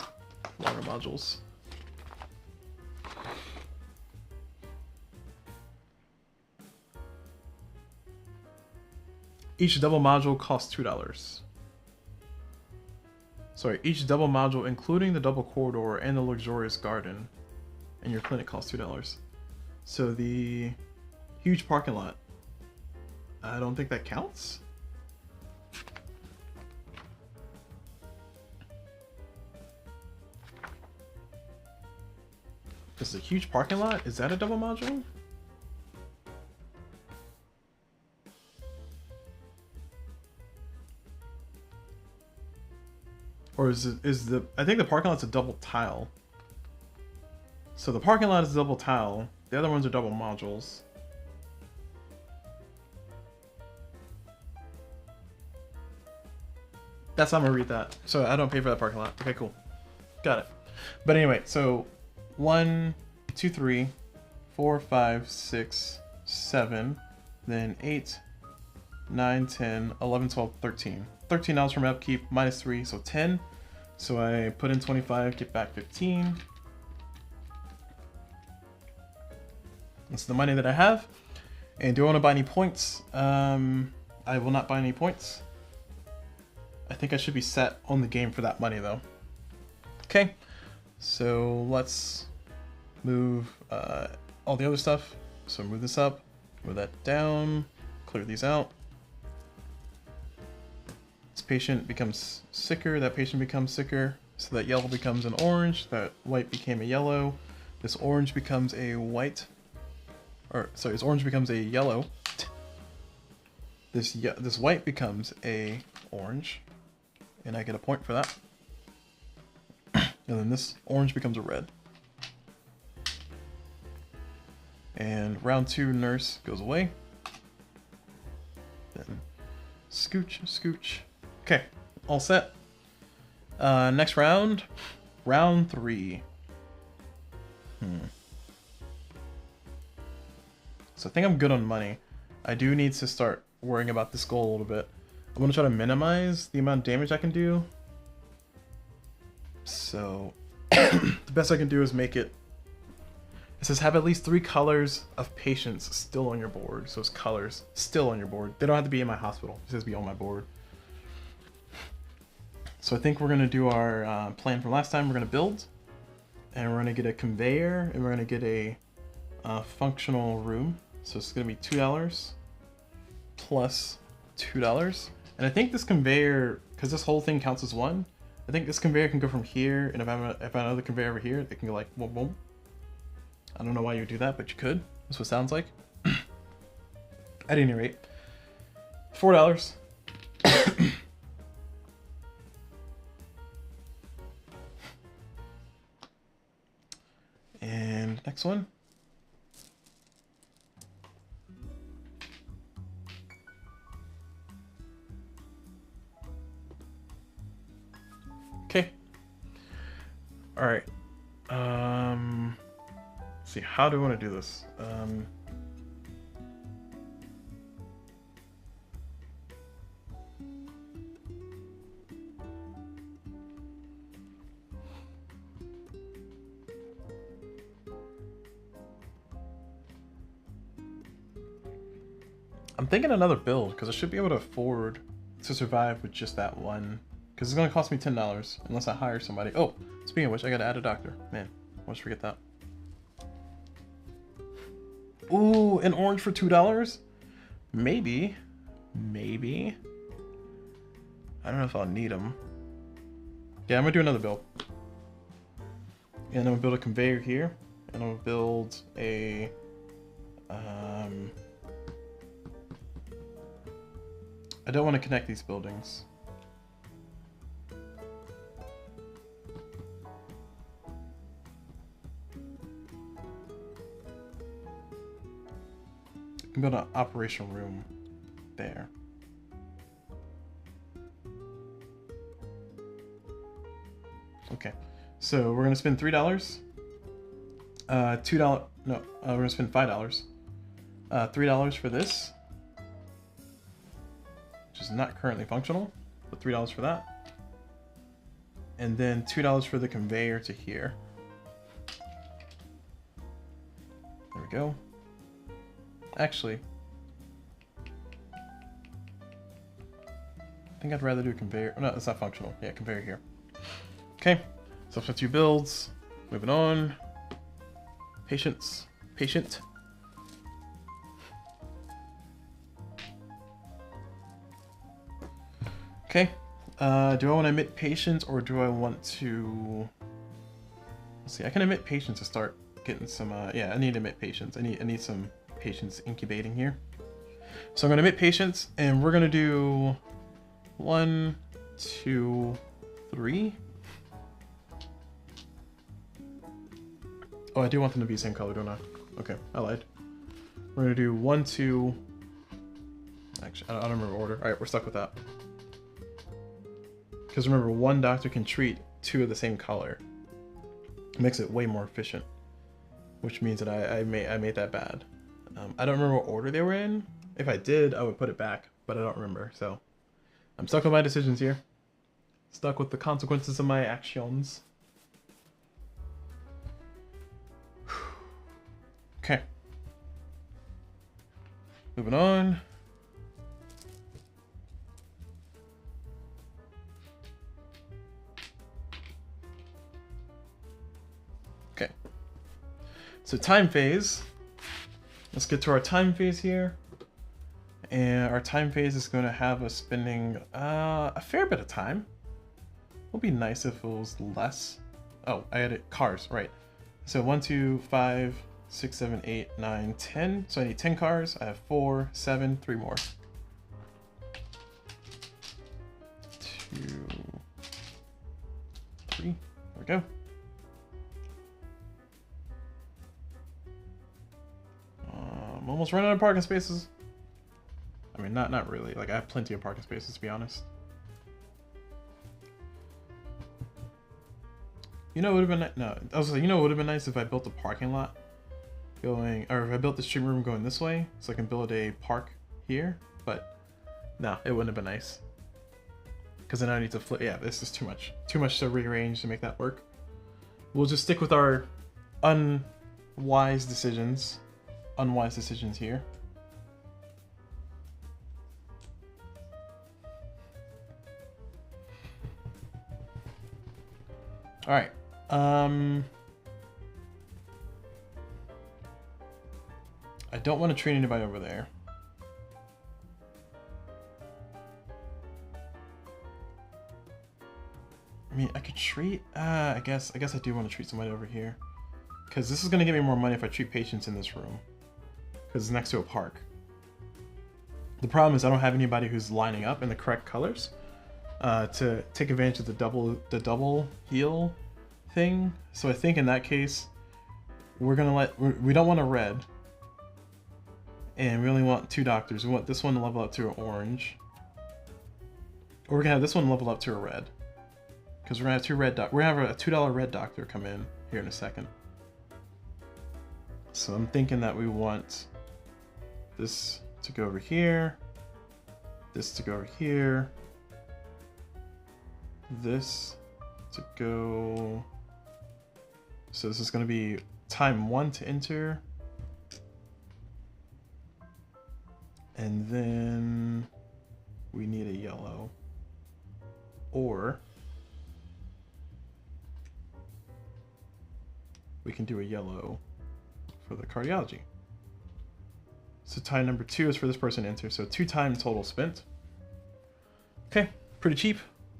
water modules? Each double module costs $2. Sorry, each double module, including the double corridor and the luxurious garden, and your clinic costs $2. So the huge parking lot, I don't think that counts. This is a huge parking lot. Is that a double module? Or is the I think the parking lot's a double tile. So the parking lot is a double tile. The other ones are double modules. That's how I'm gonna read that. So I don't pay for that parking lot. Okay, cool. Got it. But anyway, so 1, 2, 3, 4, 5, 6, 7, then 8, 9, 10, 11, 12, 13. $13 from upkeep, minus 3, so 10. So I put in 25, get back 15. That's the money that I have. And do I want to buy any points? I will not buy any points. I think I should be set on the game for that money though. Okay, so let's move all the other stuff. So move this up, move that down, clear these out. This patient becomes sicker, that patient becomes sicker. So that yellow becomes an orange, that white became a yellow. This orange becomes a white, or sorry, this orange becomes a yellow. This white becomes a orange, and I get a point for that. And then this orange becomes a red. And round 2 nurse goes away. Then scooch, scooch. Okay, all set. Next round, round 3. So I think I'm good on money. I do need to start worrying about this goal a little bit. I'm gonna try to minimize the amount of damage I can do. So the best I can do is make it. It says have at least 3 colors of patients still on your board. So it's colors still on your board. They don't have to be in my hospital. It says be on my board. So I think we're gonna do our plan from last time. We're gonna build, and we're gonna get a conveyor, and we're gonna get a functional room. So it's gonna be $2 plus $2. And I think this conveyor, because this whole thing counts as 1, I think this conveyor can go from here, and if I have another conveyor over here, they can go like boom, boom. I don't know why you would do that, but you could. That's what it sounds like. At any rate, $4. And next one. Okay. All right. Let's see, how do I want to do this? I'm thinking another build, because I should be able to afford to survive with just that one. Because it's going to cost me $10 unless I hire somebody. Oh, speaking of which, I got to add a doctor. Man, I almost forget that. Ooh, an orange for $2? Maybe. Maybe. I don't know if I'll need them. Yeah, I'm going to do another build. And I'm going to build a conveyor here. And I'm going to build a... I don't want to connect these buildings. I can build an operational room there. Okay, so we're gonna spend $3. $2. No, we're gonna spend $5. $3 for this, which is not currently functional, but $3 for that, and then $2 for the conveyor to here. There we go. Actually, I think I'd rather do a conveyor. No, it's not functional. Yeah, conveyor here. Okay, so for 2 builds, moving on. Patience, patient. Okay, do I want to emit patience, or do I want to... Let's see, I can emit patience to start getting some, yeah, I need to emit patience. I need some patience incubating here. So I'm going to emit patience, and we're going to do 1, 2, 3. Oh, I do want them to be the same color, don't I? Okay, I lied. We're going to do 1, 2... Actually, I don't remember order. Alright, we're stuck with that. Because remember, one doctor can treat two of the same color. It makes it way more efficient. Which means that I made that bad. I don't remember what order they were in. If I did, I would put it back, but I don't remember. So I'm stuck with my decisions here. Stuck with the consequences of my actions. Okay. Moving on. Okay. So time phase. Let's get to our time phase here. And our time phase is going to have us spending a fair bit of time. It would be nice if it was less. Oh, I added cars, right. So 1, 2, 5, 6, 7, 8, 9, 10. So I need 10 cars. I have 4, 7, 3 more. 2, 3. There we go. I'm almost running out of parking spaces. I mean, not really. Like, I have plenty of parking spaces, to be honest. You know, it would have been no. I was like, you know, it would have been nice if I built a parking lot going, or if I built the stream room going this way, so I can build a park here. But no, it wouldn't have been nice. Because then I need to flip. Yeah, this is too much to rearrange to make that work. We'll just stick with our unwise decisions here. All right. I don't want to train anybody over there. I mean, I could treat. I guess I do want to treat somebody over here, because this is gonna give me more money if I treat patients in this room, because it's next to a park. The problem is I don't have anybody who's lining up in the correct colors to take advantage of the double heal thing. So I think in that case, we're gonna we don't want a red, and we only want 2 doctors. We want this one to level up to an orange, or we're gonna have this one level up to a red, because we're gonna have 2 red we're gonna have a $2 red doctor come in here in a second. So I'm thinking that we want this to go over here, this to go over here, this to go. So this is going to be time 1 to enter, and then we need a yellow, or we can do a yellow for the cardiology. So time number 2 is for this person to enter, so 2 time total spent. Okay, pretty cheap.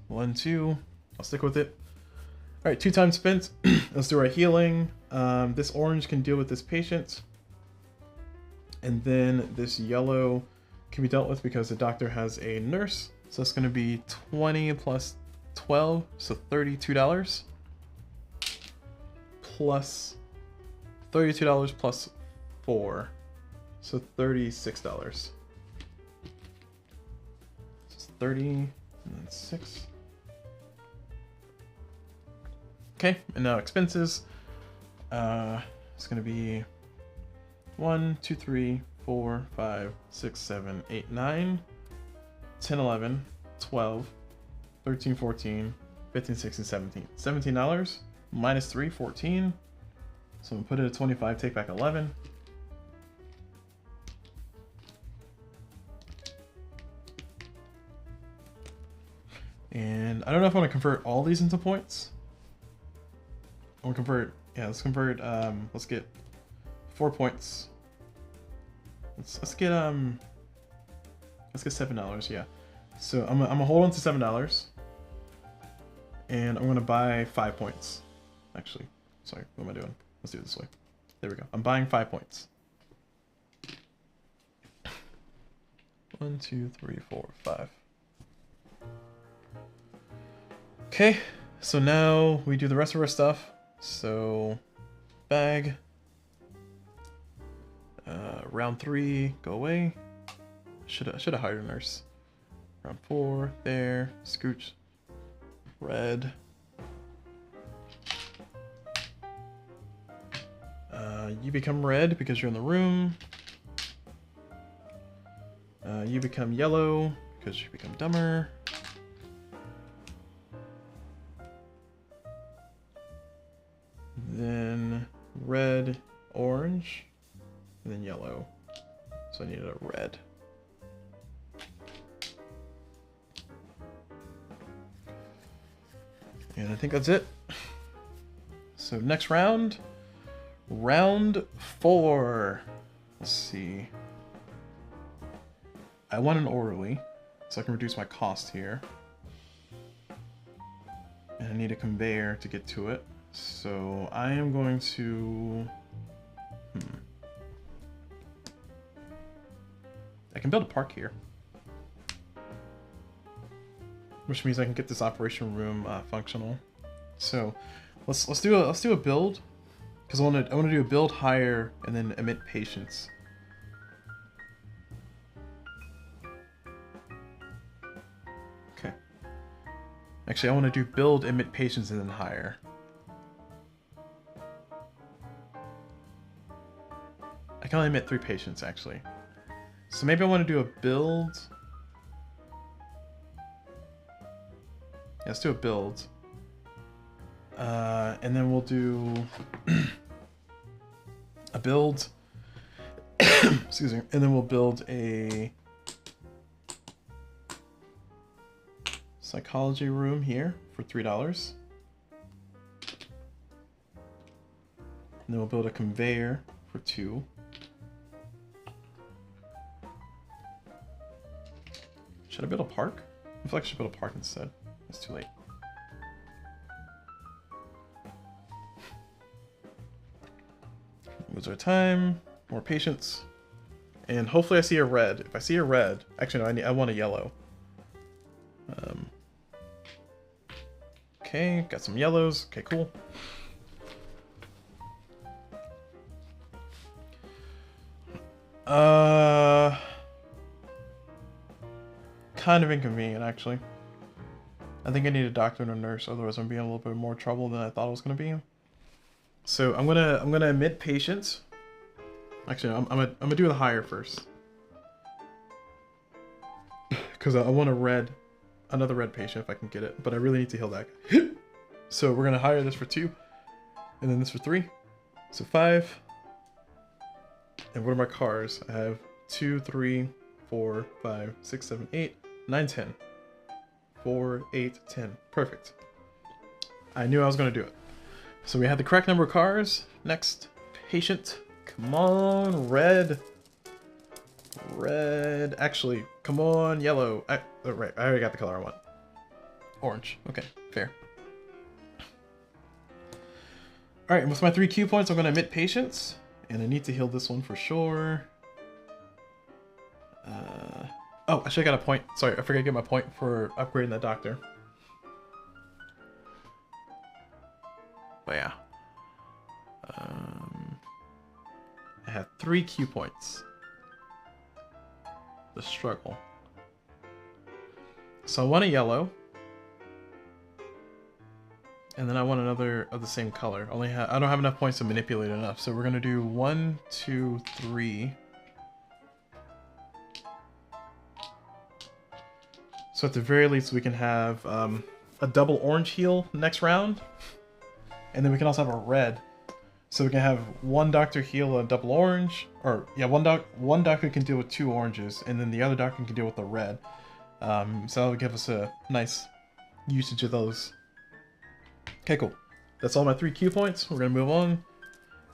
1, 2, I'll stick with it. All right, 2 times spent. Let's do our healing. This orange can deal with this patient, and then this yellow can be dealt with because the doctor has a nurse. So it's going to be 20 plus 12, so $32, plus $32 plus 4, so $36. It's 30 and then 6. Okay, and now expenses. It's gonna be 1, 2, 3, 4, 5, 6, 7, 8, 9, 10, 11, 12, 13, 14, 15, 16, 17. $17 minus 3, 14. So we'll put it at 25, take back 11. And I don't know if I want to convert all these into points. Or convert, yeah, let's convert, let's get 4 points. Let's get $7, yeah. So I'm gonna hold on to $7, and I'm gonna buy 5 points. Actually, sorry, what am I doing? Let's do it this way. There we go. I'm buying 5 points. 1, 2, 3, 4, 5. Okay, so now we do the rest of our stuff. So, bag. Round 3, go away. Should have hired a nurse. Round 4, there. Scooch. red. You become red because you're in the room. You become yellow because you become dumber. Then red, orange, and then yellow. So I needed a red. And I think that's it. So next round, round 4. Let's see. I want an orderly, so I can reduce my cost here. And I need a conveyor to get to it. So I am going to... I can build a park here. Which means I can get this operation room functional. So let's do a build, because I want to do a build, hire, and then emit patients. Okay. Actually, I want to do build, emit patients, and then hire. I can only emit 3 patients actually. So maybe I want to do a build. Yeah, let's do a build. And then we'll do a build. Excuse me. And then we'll build a psychology room here for $3. And then we'll build a conveyor for 2. Should I build a park? I feel like I should build a park instead. It's too late. Lose our time, more patience, and hopefully I see a red. If I see a red, actually no, I want a yellow. Okay, got some yellows. Okay, cool. Kind of inconvenient actually. I think I need a doctor and a nurse, otherwise I'm being a little bit more trouble than I thought I was gonna be. So I'm gonna admit patients. Actually, I'm gonna do the hire first, because I want another red patient if I can get it, but I really need to heal that guy. So we're gonna hire this for 2, and then this for 3, so 5. And what are my cars? I have 2, 3, 4, 5, 6, 7, 8, 9, 10. 4, 8, 10. Perfect. I knew I was gonna do it. So we had the correct number of cars. Next patient. Come on, red. Red. Actually, come on, yellow. Right, I already got the color I want. Orange. Okay, fair. Alright, with my 3 Q points, I'm gonna emit patients. And I need to heal this one for sure. Oh, I should have got a point. Sorry, I forgot to get my point for upgrading that doctor. But yeah. I have 3 Q points. The struggle. So I want a yellow. And then I want another of the same color. I don't have enough points to manipulate enough. So we're gonna do 1, 2, 3. So at the very least we can have a double orange heal next round. And then we can also have a red. So we can have one doctor heal a double orange. Or yeah, one doctor can deal with 2 oranges, and then the other doctor can deal with the red. So that'll give us a nice usage of those. Okay, cool. That's all my 3 Q points. We're gonna move on.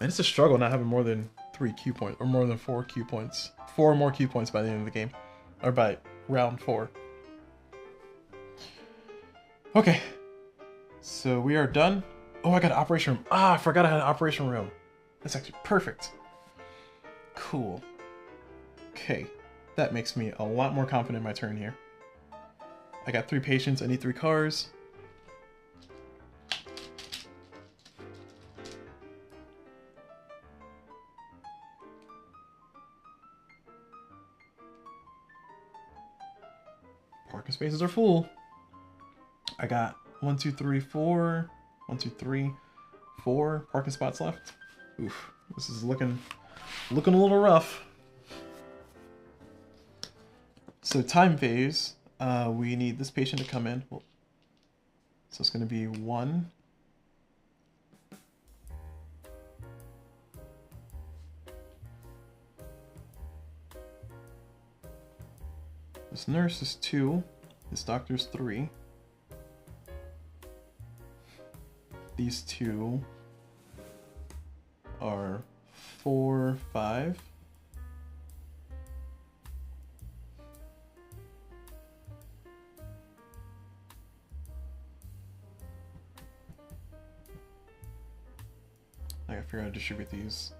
And it's a struggle not having more than 3 Q points, or more than 4 Q points. 4 more Q points by the end of the game. Or by round 4. Okay. So we are done. Oh, I got an operation room. Ah, I forgot I had an operation room. That's actually perfect. Cool. Okay. That makes me a lot more confident in my turn here. I got 3 patients. I need 3 cars. Parking spaces are full. I got 1, 2, 3, 4. 1, 2, 3, 4 parking spots left. Oof, this is looking a little rough. So time phase, we need this patient to come in. Well, so it's going to be 1. This nurse is 2. This doctor's 3. These 2 are 4, 5. I gotta figure out how to distribute these.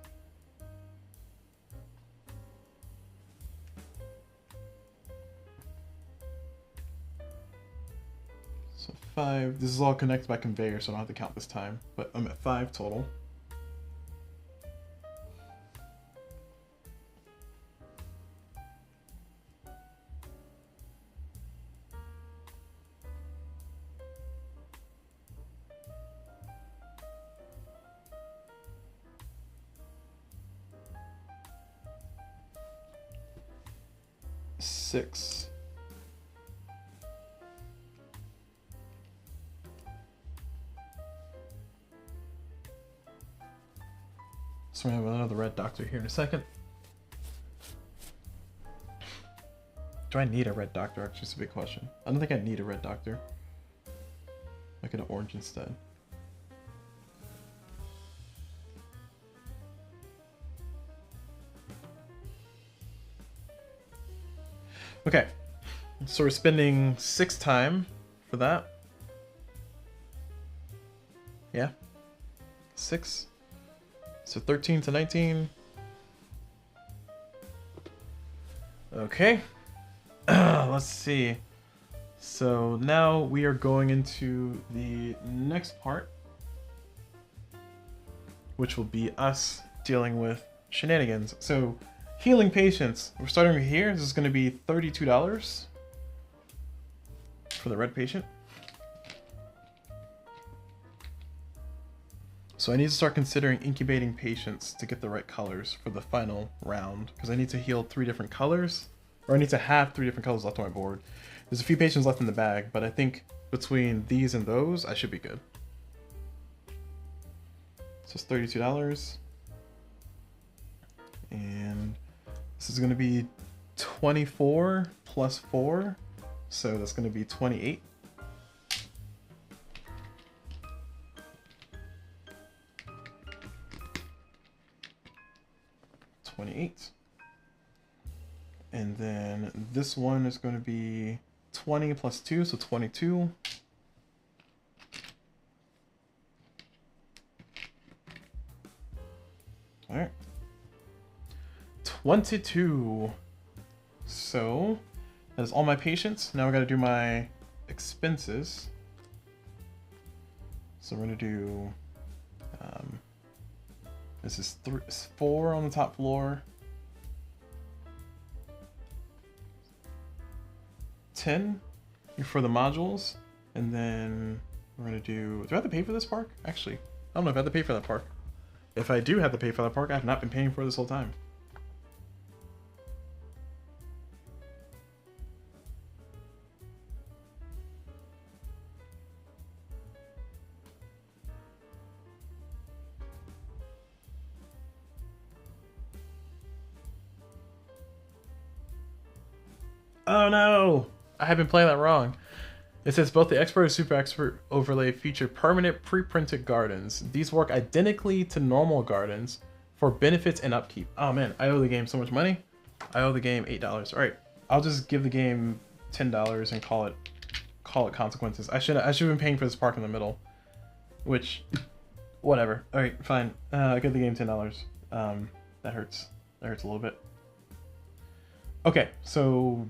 So 5. This is all connected by conveyor, so I don't have to count this time. But I'm at 5 total. Six. So we have another red doctor here in a second. Do I need a red doctor? Actually, it's a big question. I don't think I need a red doctor. Make it an orange instead. Okay, so we're spending 6 time for that. Yeah, 6. So 13 to 19. Okay, let's see. So now we are going into the next part, which will be us dealing with shenanigans. So healing patients. We're starting right here. This is going to be $32 for the red patient. So I need to start considering incubating patients to get the right colors for the final round, because I need to heal 3 different colors, or I need to have 3 different colors left on my board. There's a few patients left in the bag, but I think between these and those, I should be good. So it's $32. And this is going to be 24 plus 4, so that's going to be 28. And then this one is going to be 20 plus 2, so 22. All right. 22. So that is all my patients. Now we got to do my expenses. So we're going to do, this is 4 on the top floor. 10 for the modules. And then we're going to do I have to pay for this park? Actually, I don't know if I have to pay for that park. If I do have to pay for that park, I have not been paying for this whole time. Oh no! I have been playing that wrong. It says both the Expert and Super Expert overlay feature permanent pre-printed gardens. These work identically to normal gardens for benefits and upkeep. Oh man, I owe the game so much money. I owe the game $8. All right, I'll just give the game $10 and call it consequences. I should have been paying for this park in the middle, which, whatever. All right, fine. I give the game $10. That hurts. That hurts a little bit. Okay, so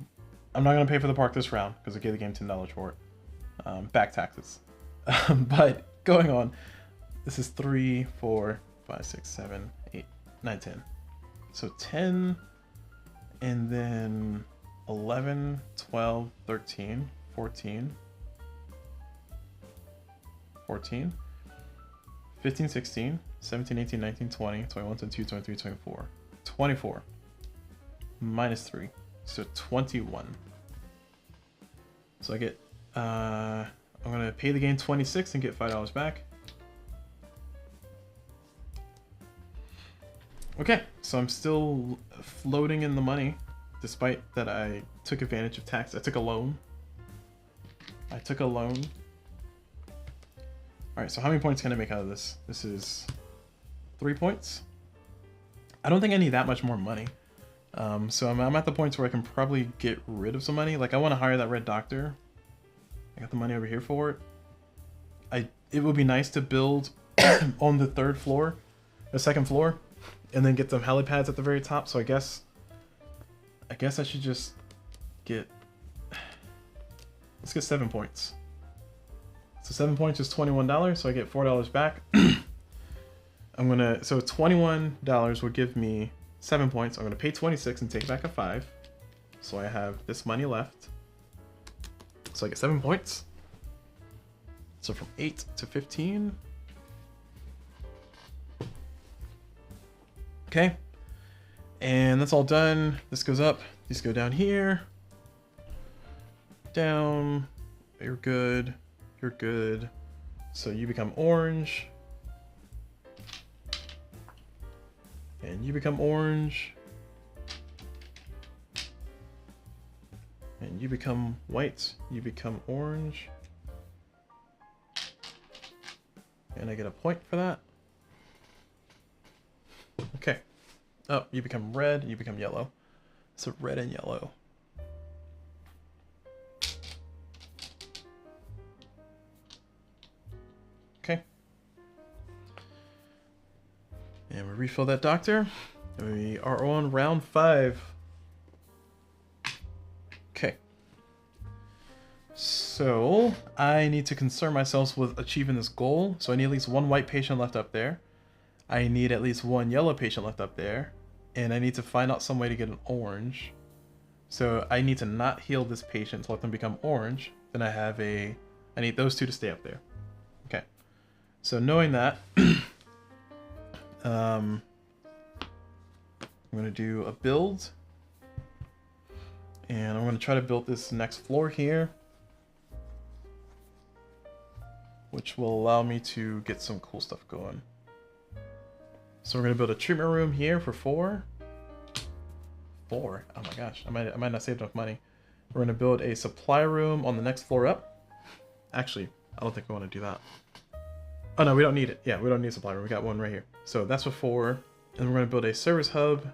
I'm not gonna pay for the park this round because I gave the game $10 for it. Back taxes. But going on, this is 3, 4, 5, 6, 7, 8, 9, 10. So 10, and then 11, 12, 13, 14. 14, 15, 16, 17, 18, 19, 20, 21, 22, 23, 24, 24, minus 3, so 21. So I get, I'm gonna pay the game 26 and get $5 back. Okay, so I'm still floating in the money, despite that I took advantage of tax. I took a loan. Alright, so how many points can I make out of this? This is 3 points. I don't think I need that much more money. So I'm at the points where I can probably get rid of some money. Like, I want to hire that red doctor. I got the money over here for it. It would be nice to build on the second floor, and then get some helipads at the very top. So I guess I should just get, let's get 7 points. So 7 points is $21, so I get $4 back. So $21 will give me 7 points. I'm gonna pay 26 and take back a 5. So I have this money left. So I get 7 points. So from 8 to 15. Okay. And that's all done. This goes up. These go down here. Down. You're good. You're good. So you become orange. And you become orange. And you become white. You become orange. And I get a point for that. Okay. Oh, you become red. You become yellow. So red and yellow. Okay. And we refill that doctor. And we are on round 5. Okay. So I need to concern myself with achieving this goal. So I need at least 1 white patient left up there. I need at least 1 yellow patient left up there. And I need to find out some way to get an orange. So I need to not heal this patient to let them become orange. Then I need those 2 to stay up there. Okay. So knowing that, I'm going to do a build. And I'm going to try to build this next floor here, which will allow me to get some cool stuff going. So we're going to build a treatment room here for 4. 4? Oh my gosh, I might not save enough money. We're going to build a supply room on the next floor up. Actually, I don't think we want to do that. Oh no, we don't need it. Yeah, we don't need a supply room. We got one right here. So that's for 4. And we're going to build a service hub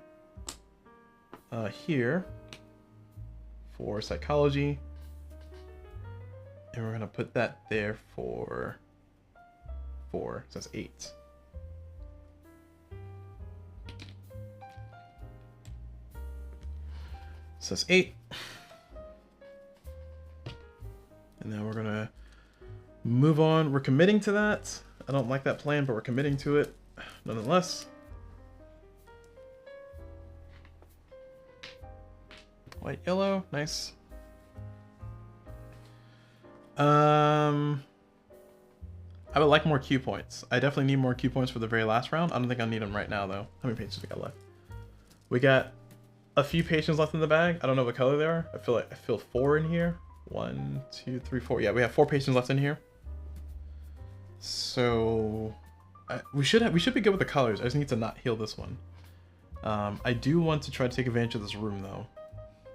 here for psychology. And we're going to put that there for 4. So that's 8. So that's 8. And then we're going to move on. We're committing to that. I don't like that plan, but we're committing to it nonetheless. White, yellow, nice. I would like more Q points. I definitely need more Q points for the very last round. I don't think I need them right now though. How many patients we got left? We got a few patients left in the bag. I don't know what color they are. I feel 4 in here. 1, 2, 3, 4. Yeah, we have 4 patients left in here. So we should be good with the colors. I just need to not heal this one. I do want to try to take advantage of this room though.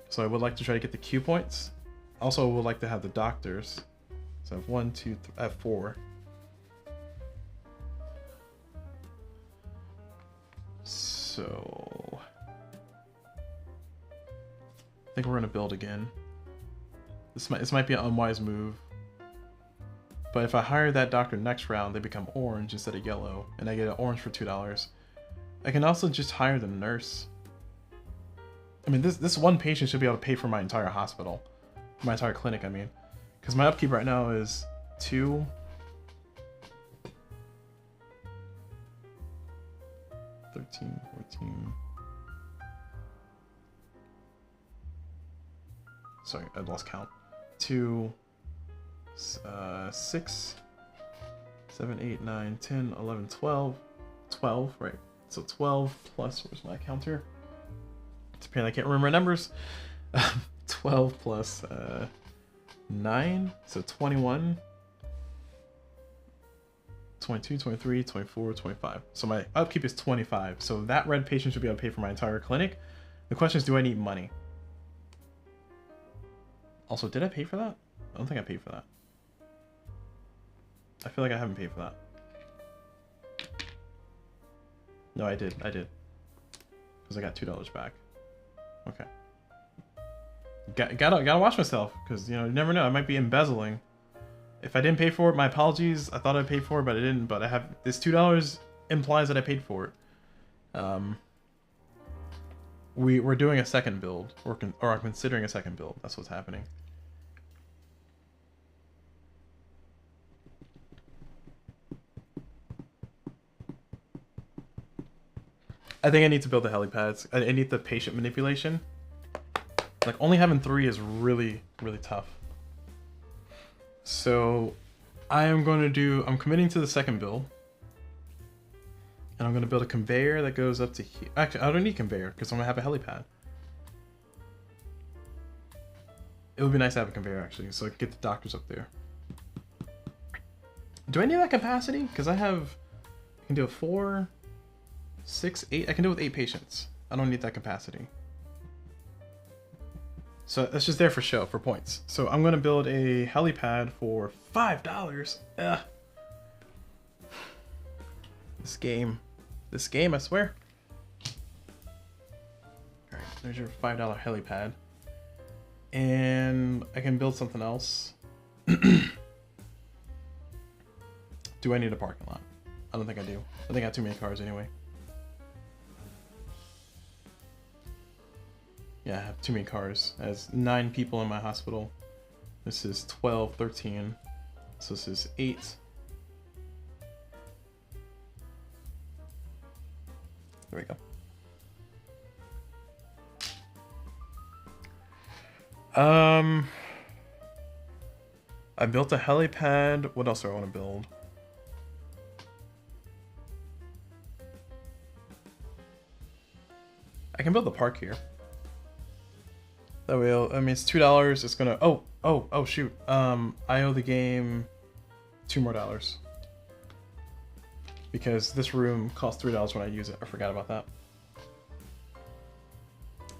So I would like to try to get the Q points. Also, I would like to have the doctors. So I have 1, 2, 3, I have 4. So I think we're gonna build again. This might be an unwise move. But if I hire that doctor next round, they become orange instead of yellow, and I get an orange for $2. I can also just hire the nurse. I mean, this one patient should be able to pay for my entire hospital. My entire clinic, I mean. Because my upkeep right now is 2. 13, 14. Sorry, I lost count. 2, 6, 7, 8, 9, 10, 11, 12. 12, right. So 12 plus, where's my counter? It's a pain, I can't remember numbers. 12 plus 9, so 21. 22, 23, 24, 25. So my upkeep is 25. So that red patient should be able to pay for my entire clinic. The question is, do I need money? Also, did I pay for that? I don't think I paid for that. I feel like I haven't paid for that. No, I did. I did. Because I got $2 back. Okay. Gotta watch myself, because, you know, you never know. I might be embezzling. If I didn't pay for it, my apologies. I thought I paid for it, but I didn't. But I have this $2 implies that I paid for it. We're doing a second build, or I'm considering a second build. That's what's happening. I think I need to build the helipads. I need the patient manipulation. Like, only having 3 is really, really tough. So I'm committing to the second build. And I'm going to build a conveyor that goes up to here. Actually, I don't need conveyor because I'm going to have a helipad. It would be nice to have a conveyor, actually, so I can get the doctors up there. Do I need that capacity? Because I can do a 4, 6, 8. I can do it with 8 patients. I don't need that capacity. So that's just there for show, for points. So I'm going to build a helipad for $5. Ugh. This game, I swear. Alright, there's your $5 helipad. And I can build something else. Do I need a parking lot? I don't think I do. I think I have too many cars anyway. Yeah, I have too many cars. As 9 people in my hospital. This is 12, 13. So this is 8. There we go. I built a helipad. What else do I want to build? I can build the park here. That will, I mean, it's $2. It's gonna, oh, shoot. I owe the game $2 more. Because this room costs $3 when I use it. I forgot about that.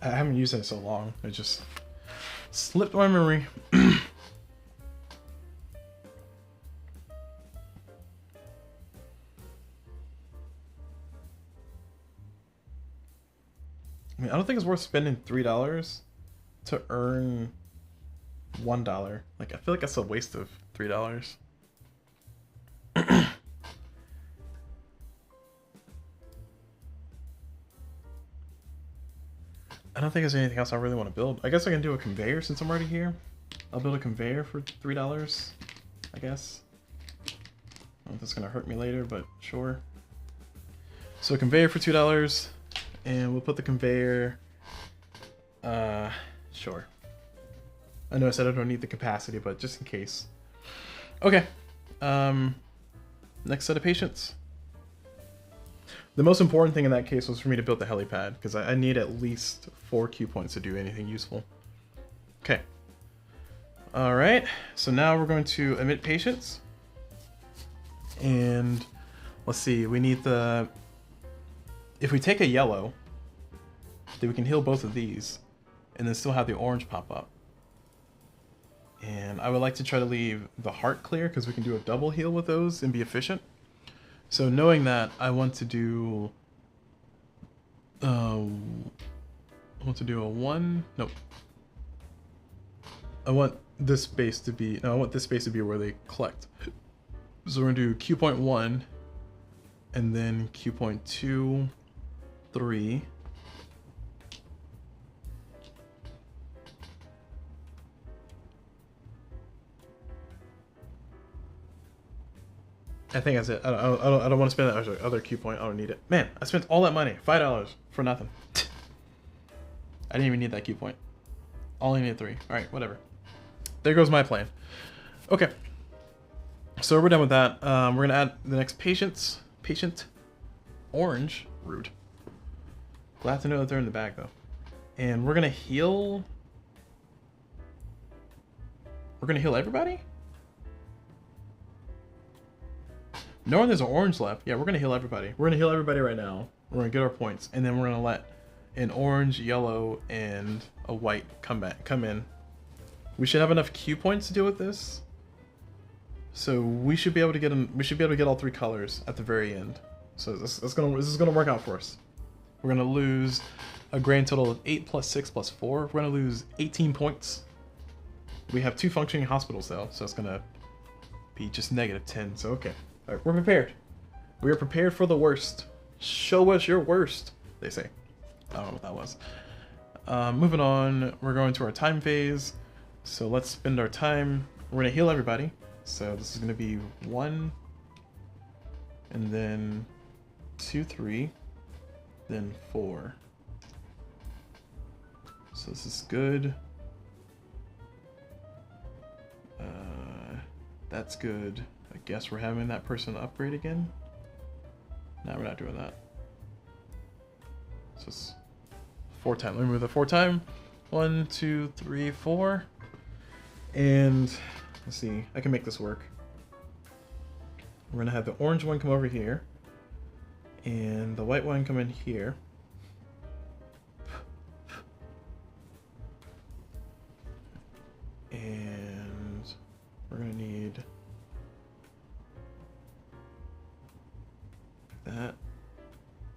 I haven't used it in so long. It just slipped my memory. I mean, I don't think it's worth spending $3 to earn $1. Like, I feel like that's a waste of $3. I don't think there's anything else I really want to build. I guess I can do a conveyor since I'm already here. I'll build a conveyor for $3, I guess. I don't know if that's gonna hurt me later, but sure. So a conveyor for $2, and we'll put the conveyor. Sure. I know I said I don't need the capacity, but just in case. Okay. Next set of patients. The most important thing in that case was for me to build the helipad, because I need at least 4 Q points to do anything useful. Okay. Alright, so now we're going to admit patients. And let's see, we need the... If we take a yellow, then we can heal both of these, and then still have the orange pop up. And I would like to try to leave the heart clear, because we can do a double heal with those and be efficient. So knowing that, I want to do a 1. Nope. I want this space to be. No, I want this space to be where they collect. So we're gonna do Q.1, and then Q.2, 3. I think that's it. I don't want to spend that other Q point. I don't need it. Man, I spent all that money, $5 for nothing. I didn't even need that Q point. Only need 3. All right, whatever. There goes my plan. Okay. So we're done with that. We're gonna add the next patient orange. Rude. Glad to know that they're in the bag though. And we're gonna heal. We're gonna heal everybody? Knowing there's an orange left, yeah, we're gonna heal everybody. We're gonna heal everybody right now. We're gonna get our points, and then we're gonna let an orange, yellow, and a white come in. We should have enough Q points to deal with this. So we should be able to get them. We should be able to get all 3 colors at the very end. So this is gonna work out for us. We're gonna lose a grand total of 8 plus 6 plus 4. We're gonna lose 18 points. We have 2 functioning hospitals though, so it's gonna be just -10. So okay, all right, we're prepared. We are prepared for the worst. Show us your worst, they say. I don't know what that was. Moving on, we're going to our time phase. So let's spend our time. We're gonna heal everybody. So this is gonna be 1, and then 2, 3, then 4. So this is good. That's good. I guess we're having that person upgrade again. No, we're not doing that. So it's 4 time. Let me move the 4 time. 1, 2, 3, 4. And let's see. I can make this work. We're gonna have the orange one come over here, and the white one come in here. And we're gonna need that.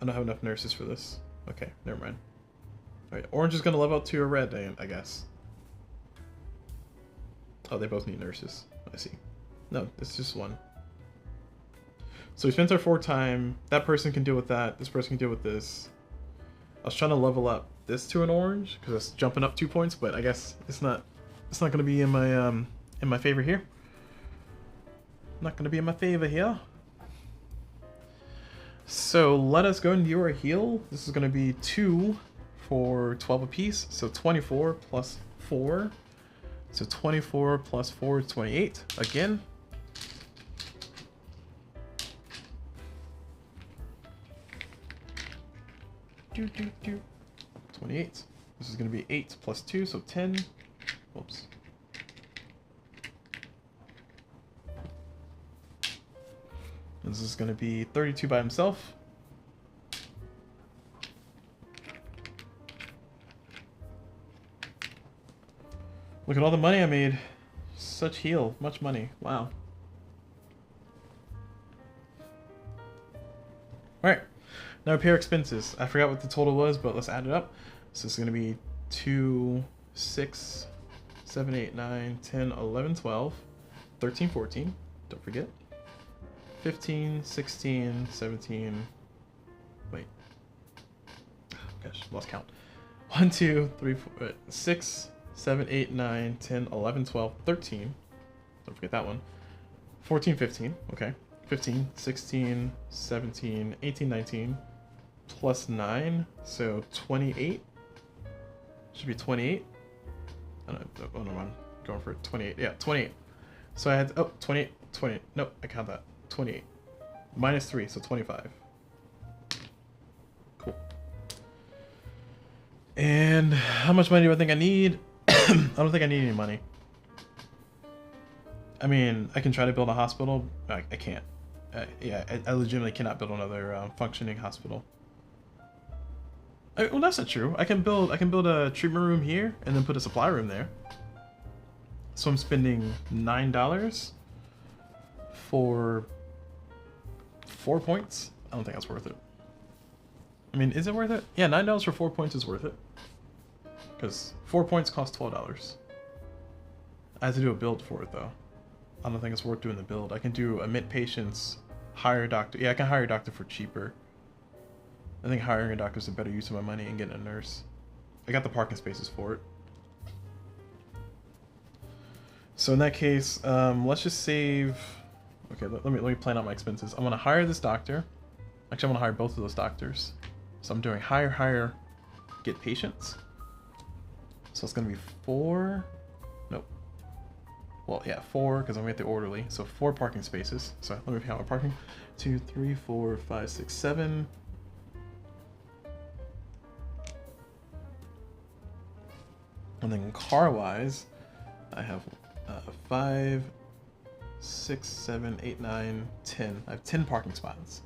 I don't have enough nurses for this. Okay, never mind. Alright, orange is gonna level up to a red, I guess. Oh, they both need nurses. I see. No, it's just 1. So we spent our 4 time. That person can deal with that. This person can deal with this. I was trying to level up this to an orange because it's jumping up 2 points, but I guess it's not going to be in my favor here. Not going to be in my favor here. So let us go and do our heal. This is going to be 2 for 12 apiece. So 24 plus 4. So 24 plus 4 is 28. Again. Do, do, do. 28. This is going to be 8 plus 2, so 10. Whoops. This is going to be 32 by himself. Look at all the money I made. Such heal. Much money. Wow. Alright. Now repair expenses. I forgot what the total was, but let's add it up. So it's going to be 2, 6, 7, 8, 9, 10, 11, 12, 13, 14. Don't forget. 15, 16, 17. Wait. Oh, gosh, lost count. 1, 2, 3, 4, 6, 7, 8, 9, 10, 11, 12, 13. Don't forget that one. 14, 15. Okay. 15, 16, 17, 18, 19. Plus 9. So 28. Should be 28. Oh, no, I'm going for 28. Yeah, 28. So I had, 28, 20. Nope, I count that. 28. Minus 3, so 25. Cool. And how much money do I think I need? I don't think I need any money. I mean, I can try to build a hospital. I can't. Yeah, I legitimately cannot build another functioning hospital. Well, that's not true. I can build a treatment room here and then put a supply room there. So I'm spending $9 for 4 points. I don't think that's worth it. I mean, is it worth it? Yeah, $9 for 4 points is worth it. Because 4 points cost $12. I have to do a build for it though. I don't think it's worth doing the build. I can do admit patients, hire a doctor. Yeah, I can hire a doctor for cheaper. I think hiring a doctor is a better use of my money and getting a nurse. I got the parking spaces for it. So in that case, let's just save. Okay, let me plan out my expenses. I'm gonna hire this doctor. Actually, I'm gonna hire both of those doctors. So I'm doing hire, get patients. So it's gonna be 4. Nope. well, yeah, 4 because I'm at the orderly. So 4 parking spaces. So let me count my parking. 2, 3, 4, 5, 6, 7. And then car-wise, I have 5, 6, 7, 8, 9, 10. I have 10 parking spots.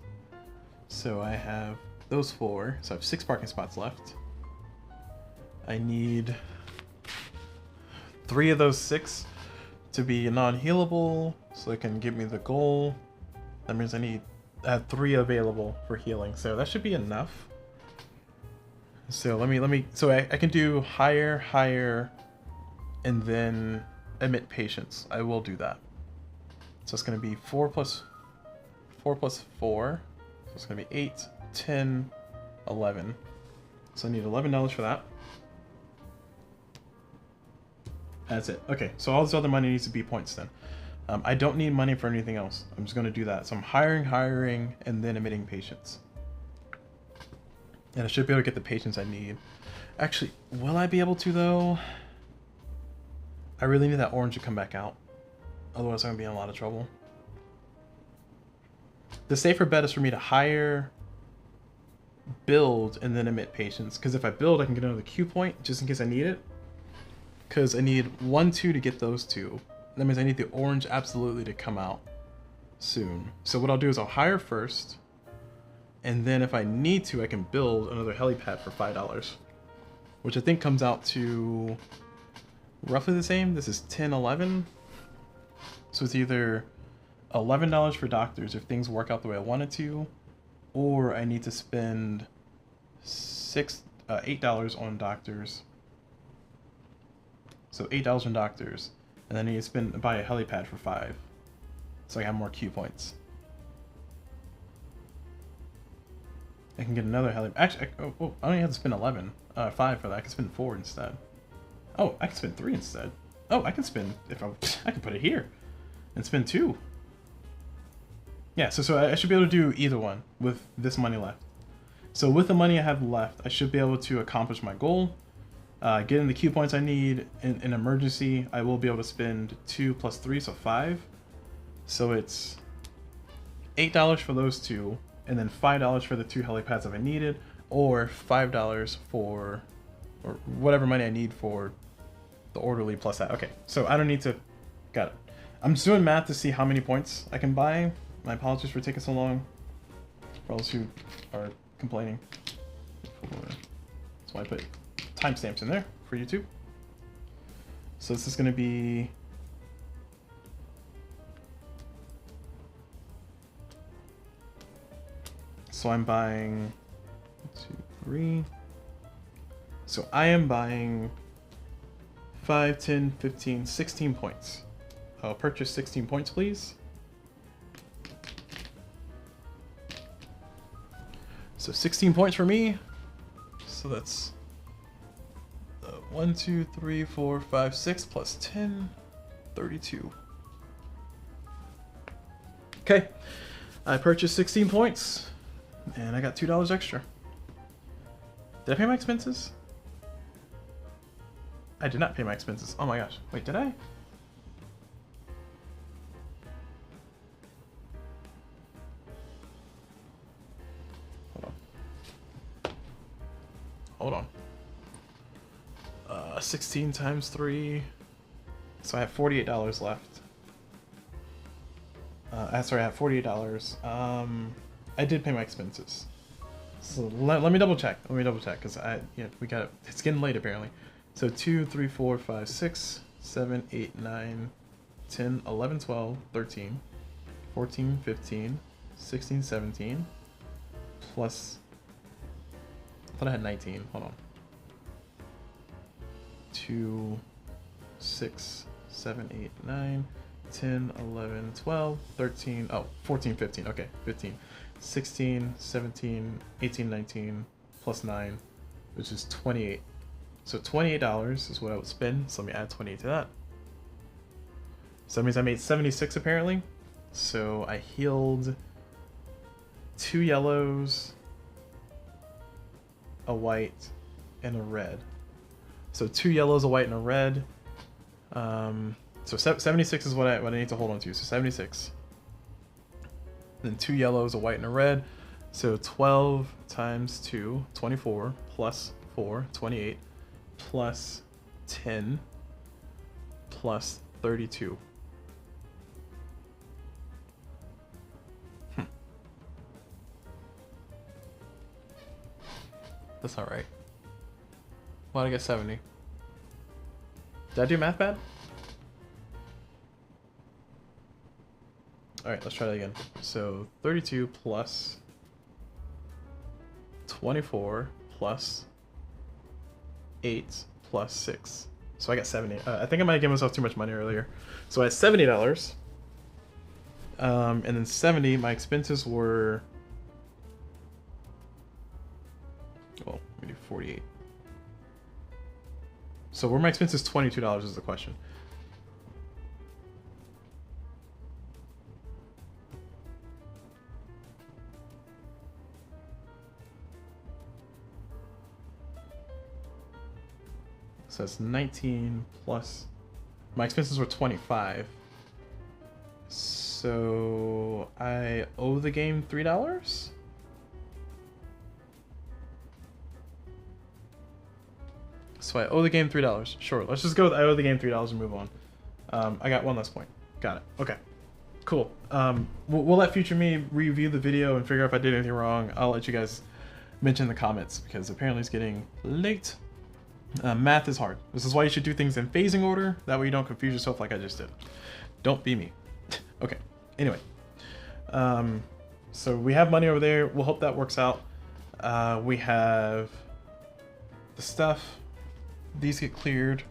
So I have those 4. So I have 6 parking spots left. I need 3 of those 6 to be non-healable, so it can give me the goal. That means I have 3 available for healing, so that should be enough. So so I can do higher, and then emit patience. I will do that. So it's going to be 4 plus 4. So it's going to be 8, 10, 11. So I need $11 for that. That's it. Okay, so all this other money needs to be points then. I don't need money for anything else. I'm just going to do that. So I'm hiring, and then emitting patience. And I should be able to get the patience I need. Actually, will I be able to though? I really need that orange to come back out. Otherwise I'm going to be in a lot of trouble. The safer bet is for me to hire, build, and then emit patience. Because if I build, I can get another Q point just in case I need it. Because I need 1, 2 to get those 2. That means I need the orange absolutely to come out soon. So what I'll do is I'll hire first. And then if I need to, I can build another helipad for $5. Which I think comes out to roughly the same. This is 10, 11. So it's either $11 for doctors if things work out the way I want it to. Or I need to spend $8 on doctors. So $8 on doctors. And then I need to buy a helipad for 5. So I have more Q points. I can get another helipad. Actually, I don't even have to spend 5 for that. I can spend 4 instead. Oh, I can spend 3 instead. Oh, I can spend, I can put it here and spend 2. Yeah, so I should be able to do either one with this money left. So with the money I have left, I should be able to accomplish my goal. Getting the Q points I need in an emergency, I will be able to spend 2 plus 3, so 5. So it's $8 for those 2, and then $5 for the 2 helipads if I needed, or $5 for, or whatever money I need for the orderly plus that. Okay, so I don't need to, got it. I'm just doing math to see how many points I can buy. My apologies for taking so long, for those who are complaining. That's why I put timestamps in there for YouTube. So this is going to be so I'm buying 1, 2, 3. So I am buying 5, 10, 15, 16 points. I'll purchase 16 points, please. So 16 points for me. So that's 1, 2, 3, 4, 5, 6 plus 10, 32. Okay, I purchased 16 points, and I got $2 extra. Did I pay my expenses? I did not pay my expenses. Oh my gosh. Wait, did I? Hold on. 16 times 3. So I have $48 left. Sorry, I have $48. I did pay my expenses. So let me double check. Let me double check because we got it. It's getting late apparently. So 2, 3, 4, 5, 6, 7, 8, 9, 10, 11, 12, 13, 14, 15, 16, 17, plus. I thought I had 19. Hold on. 2, 6, 7, 8, 9, 10, 11, 12, 13, 14, 15. Okay, 15. 16, 17, 18, 19, plus 9, which is 28. So $28 is what I would spend. So let me add 28 to that. So that means I made 76 apparently. So I healed 2 yellows, a white, and a red. So 2 yellows, a white, and a red. So 76 is what I need to hold on to. So 76. Then 2 yellows, a white, and a red. So 12 times 2, 24, plus 4, 28, plus 10, plus 32. That's not right. Why did I get 70? Did I do math bad? Alright, let's try that again. So 32 plus 24 plus 8 plus 6. So I got 70. I think I might have given myself too much money earlier. So I had $70. And then 70, my expenses were... Well, let me do 48. So were my expenses $22 is the question. So that's 19 plus... My expenses were 25. So I owe the game $3? So I owe the game $3. Sure, let's just go with I owe the game $3 and move on. I got 1 less point. Got it. Okay. Cool. We'll let future me review the video and figure out if I did anything wrong. I'll let you guys mention in the comments because apparently it's getting late. Math is hard. This is why you should do things in phasing order. That way you don't confuse yourself like I just did. Don't be me. Okay. Anyway. So we have money over there. We'll hope that works out. We have the stuff. These get cleared.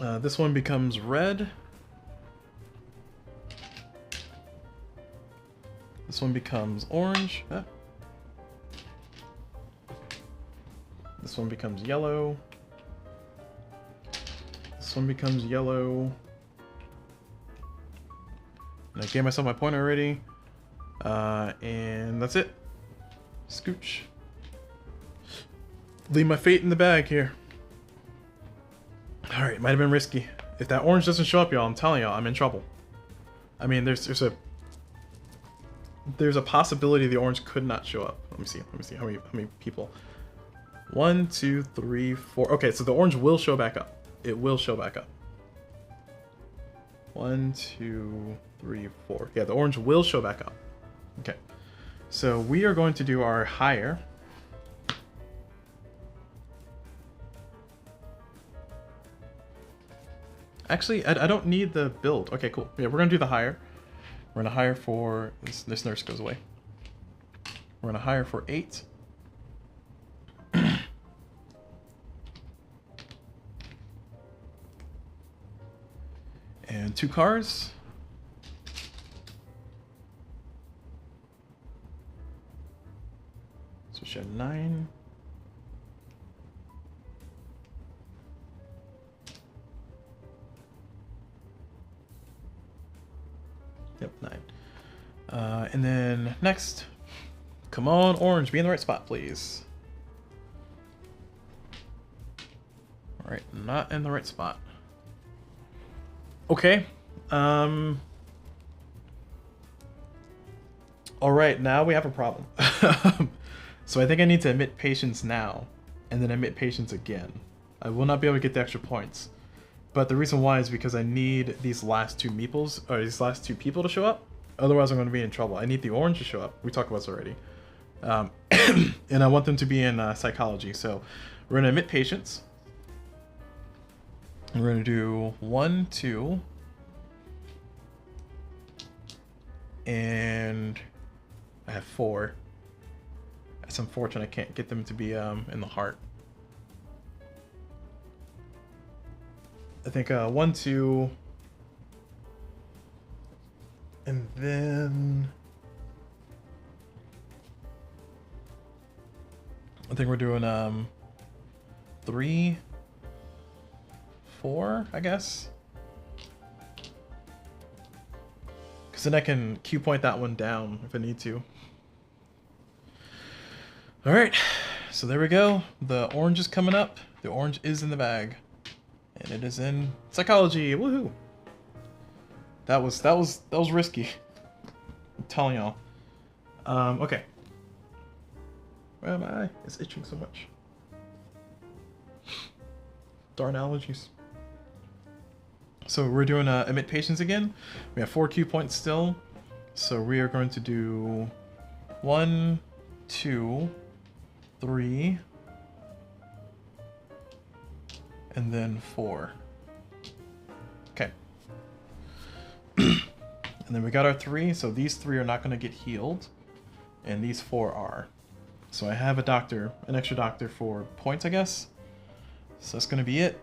This one becomes red. This one becomes orange. This one becomes yellow. This one becomes yellow. And I gave myself my point already. And that's it. Scooch. Leave my fate in the bag here. Alright, might have been risky. If that orange doesn't show up, y'all, I'm telling y'all, I'm in trouble. I mean, there's a possibility the orange could not show up. Let me see how many people. 1, 2, 3, 4. Okay, so the orange will show back up. It will show back up. 1, 2, 3, 4. Yeah, the orange will show back up. Okay. So we are going to do our higher. Actually, I don't need the build. Okay, cool. Yeah, we're gonna do the higher. We're gonna hire for this nurse goes away. We're gonna hire for 8. And 2 cars. So we should have 9. Yep, 9. And then next, come on, orange, be in the right spot, please. All right, not in the right spot. Okay. All right, now we have a problem. So I think I need to admit patience now, and then admit patience again. I will not be able to get the extra points. But the reason why is because I need these last 2 meeples, or these last 2 people to show up. Otherwise, I'm going to be in trouble. I need the orange to show up. We talked about this already. And I want them to be in psychology. So we're going to admit patience. We're going to do 1, 2. And I have 4. It's unfortunate I can't get them to be in the heart. I think 1, 2, and then I think we're doing 3, 4, I guess, because then I can Q point that one down if I need to. All right, so there we go. The orange is coming up. The orange is in the bag. And it is in psychology. Woohoo! That was risky. I'm telling y'all. Okay. Where am I? It's itching so much. Darn allergies. So we're doing admit patients again. We have 4 Q points still. So we are going to do 1, 2, 3, and then 4. Okay. And then we got our 3, so these 3 are not going to get healed, and these 4 are. So I have a doctor, an extra doctor for points, I guess. So that's going to be it.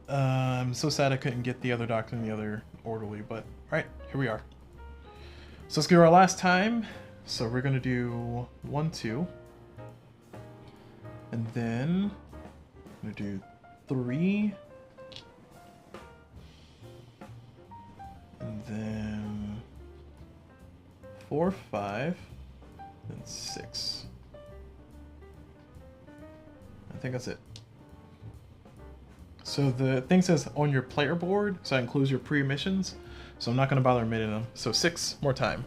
I'm so sad I couldn't get the other doctor and the other orderly, but alright, here we are. So let's go our last time. So we're going to do 1, 2. And then I'm going to do 3. And then 4, 5, and 6. I think that's it. So the thing says on your player board, so that includes your pre-missions. So I'm not going to bother admitting them. So 6 more time.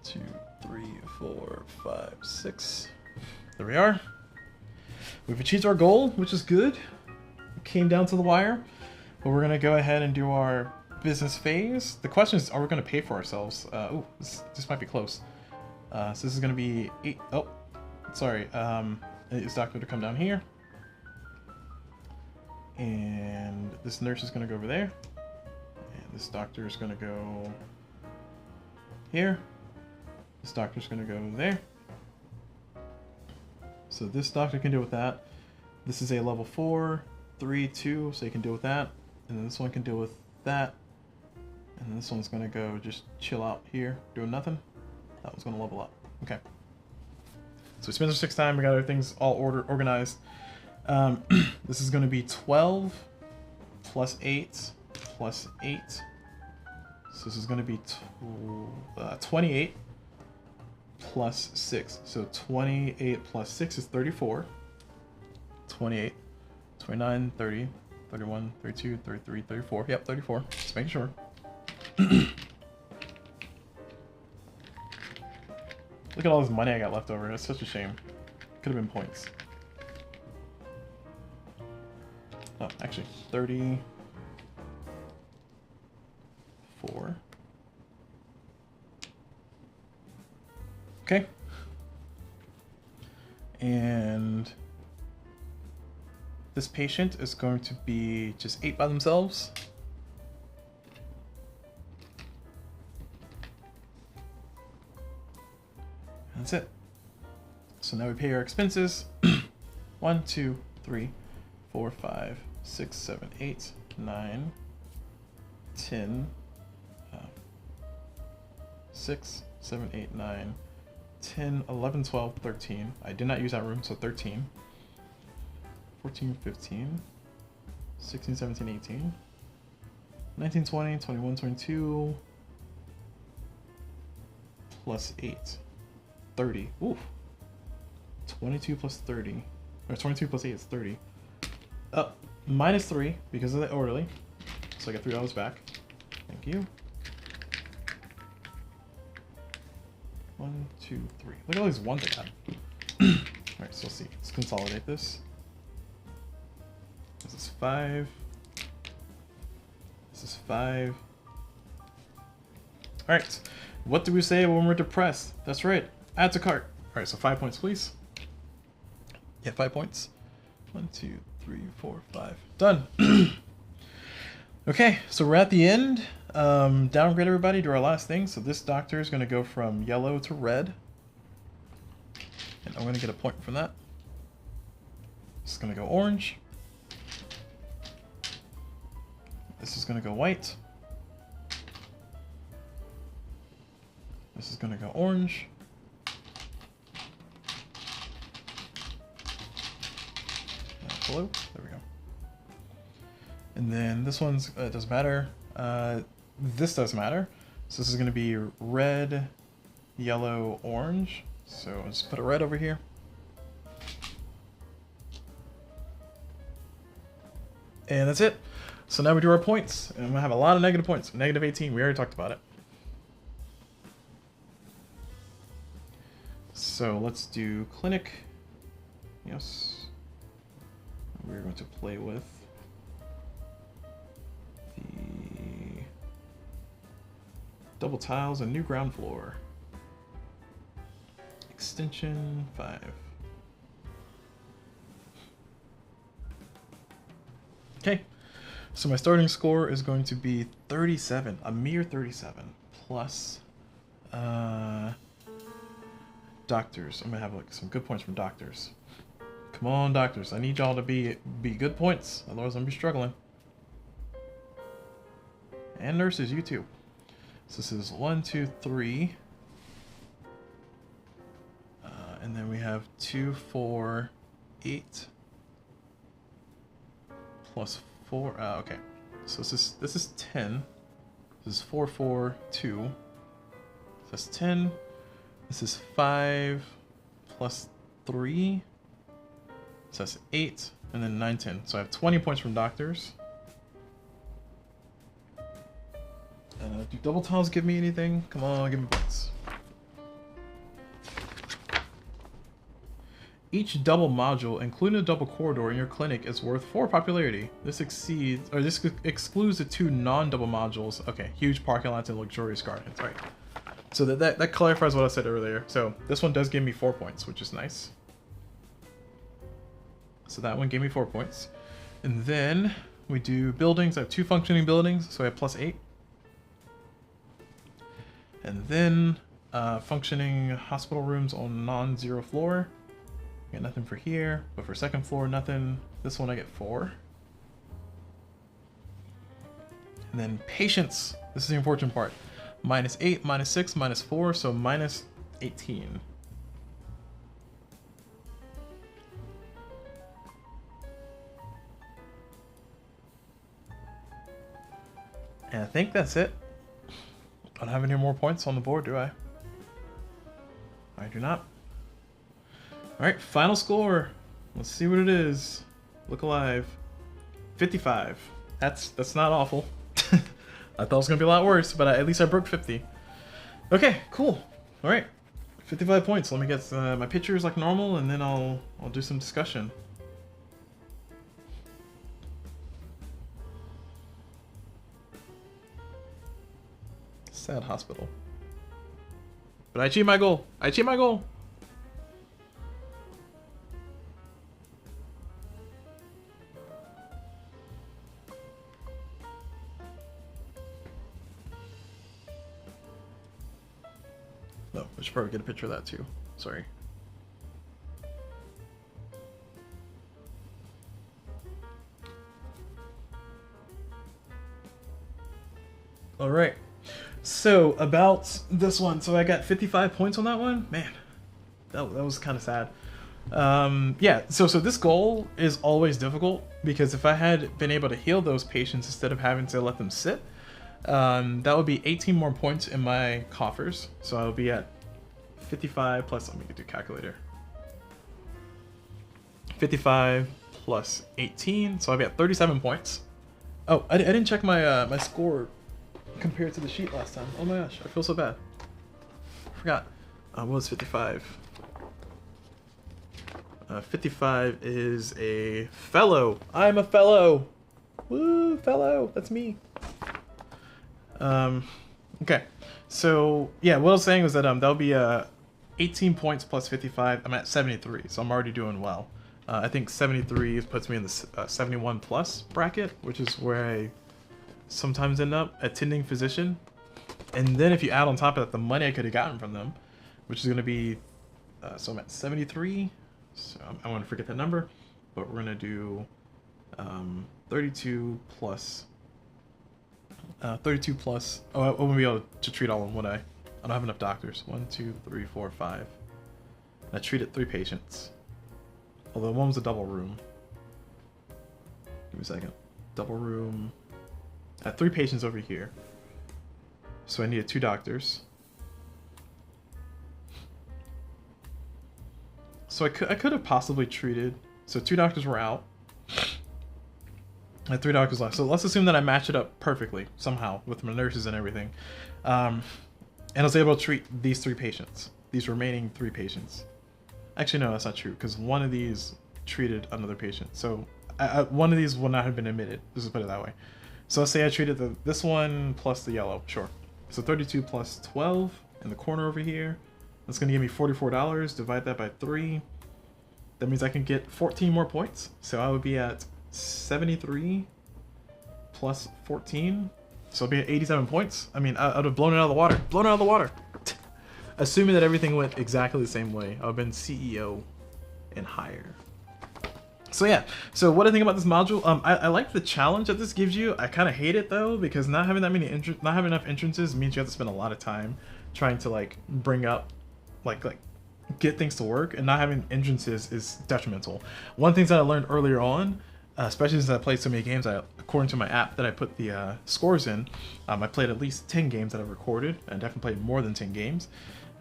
2, 3, 4, 5, 6. There we are. We've achieved our goal, which is good. It came down to the wire. But we're going to go ahead and do our business phase. The question is, are we going to pay for ourselves? Oh, this might be close. So this is going to be 8. Oh, sorry. Is doctor to come down here. And this nurse is going to go over there. And this doctor is going to go here. This doctor is going to go there. So this doctor can deal with that. This is a level 4, 3, 2, so he can deal with that. And then this one can deal with that. And then this one's going to go just chill out here, doing nothing. That one's going to level up. Okay. So we spent our 6 time. We got our things all organized. This is going to be 12 plus 8 plus 8. So this is going to be 28 plus 6. So 28 plus 6 is 34. 28, 29, 30, 31, 32, 33, 34. Yep, 34. Just making sure. Look at all this money I got left over. That's such a shame. Could have been points. Oh, actually, 34. Okay. And this patient is going to be just 8 by themselves. That's it. So now we pay our expenses. 1, 2, 3, 4, 5, 6, 7, 8, 9, 10, 6, 7, 8, 9, 10, 11, 12, 13. I did not use that room, so 13. 14, 15, 16, 17, 18, 19, 20, 21, 22, plus 8. 30. Ooh. 22 plus 30. Or 22 plus 8 is 30. Minus 3 because of the orderly. So I get $3 back. Thank you. 1, 2, 3. Look at all these ones I got. Alright, so let's see. Let's consolidate this. This is 5. This is 5. Alright. What do we say when we're depressed? That's right. Add to cart. Alright, so 5 points, please. Yeah, 5 points. 1, 2, 3, 4, 5. Done. Okay, so we're at the end. Downgrade everybody, do our last thing. So this doctor is going to go from yellow to red. And I'm going to get a point from that. It's going to go orange. This is going to go white. This is going to go orange. Hello? There we go. And then this one's doesn't matter. This does matter. So this is going to be red, yellow, orange. So let's put a red over here. And that's it. So now we do our points. And I'm going to have a lot of negative points. Negative 18. We already talked about it. So let's do clinic. Yes. We're going to play with the double tiles and new ground floor. Extension 5. Okay, so my starting score is going to be 37, a mere 37, plus doctors. I'm gonna have like some good points from doctors. Come on, doctors, I need y'all to be good points, otherwise I'm gonna be struggling. And nurses, you too. So this is 1, 2, 3. And then we have 2, 4, 8. Plus 4. Okay. So this is 10. This is 4, 4, 2. So that's 10. This is 5 plus 3. So that's 8. And then 9, 10. So I have 20 points from doctors. Do double tiles give me anything? Come on, give me points. Each double module, including a double corridor in your clinic, is worth 4 popularity. This excludes the 2 non-double modules. Okay, huge parking lots and luxurious gardens. All right. So that clarifies what I said earlier. So this one does give me 4 points, which is nice. So that one gave me 4 points. And then we do buildings. I have 2 functioning buildings, so I have plus 8. And then functioning hospital rooms on non-zero floor. Get nothing for here, but for second floor, nothing. This one I get 4. And then patients. This is the important part. Minus 8, minus 6, minus 4, so minus 18. And I think that's it. I don't have any more points on the board, do I? I do not. Alright, final score. Let's see what it is. Look alive. 55. That's not awful. I thought it was gonna be a lot worse, but at least I broke 50. Okay, cool. Alright. 55 points. Let me get my pictures like normal, and then I'll do some discussion. Sad hospital. But I achieved my goal. I achieved my goal. No, I should probably get a picture of that too. Sorry. All right. So about this one, so I got 55 points on that one. Man, that was kind of sad. Yeah, so this goal is always difficult because if I had been able to heal those patients instead of having to let them sit, that would be 18 more points in my coffers. So I'll be at 55 plus, let me do calculator. 55 plus 18, so I'll be at 37 points. Oh, I didn't check my my score compared to the sheet last time. Oh my gosh, I feel so bad. I forgot. What was 55? 55 is a fellow. I'm a fellow. Woo, fellow. That's me. Okay. So yeah, what I was saying was that that'll be 18 points plus 55. I'm at 73, so I'm already doing well. I think 73 puts me in the 71 plus bracket, which is where I sometimes end up, attending physician. And then if you add on top of that the money I could have gotten from them, which is going to be, so I'm at 73, so I want to forget that number, but we're going to do 32 plus, oh, I won't be able to treat all of them, would I? I don't have enough doctors. 1, 2, 3, 4, 5. And I treated 3 patients. Although one was a double room. Give me a second. Double room. I have 3 patients over here. So I needed 2 doctors. So I could have possibly treated. So 2 doctors were out. At $3 left. So let's assume that I match it up perfectly somehow with my nurses and everything. And I was able to treat these 3 patients, these remaining 3 patients. Actually, no, that's not true, because one of these treated another patient. So one of these will not have been admitted. Let's just put it that way. So let's say I treated this one plus the yellow, sure. So 32 plus 12 in the corner over here. That's going to give me $44. Divide that by 3. That means I can get 14 more points. So I would be at 73 plus 14. So I'll be at 87 points. I mean, I would have blown it out of the water. Blown it out of the water. Assuming that everything went exactly the same way, I would have been CEO and higher. So yeah, so what I think about this module, I like the challenge that this gives you. I kind of hate it though, because not having enough entrances means you have to spend a lot of time trying to like bring up, like get things to work, and not having entrances is detrimental. One thing that I learned earlier on, especially since I played so many games, according to my app that I put the scores in, I played at least 10 games that I've recorded, and definitely played more than 10 games.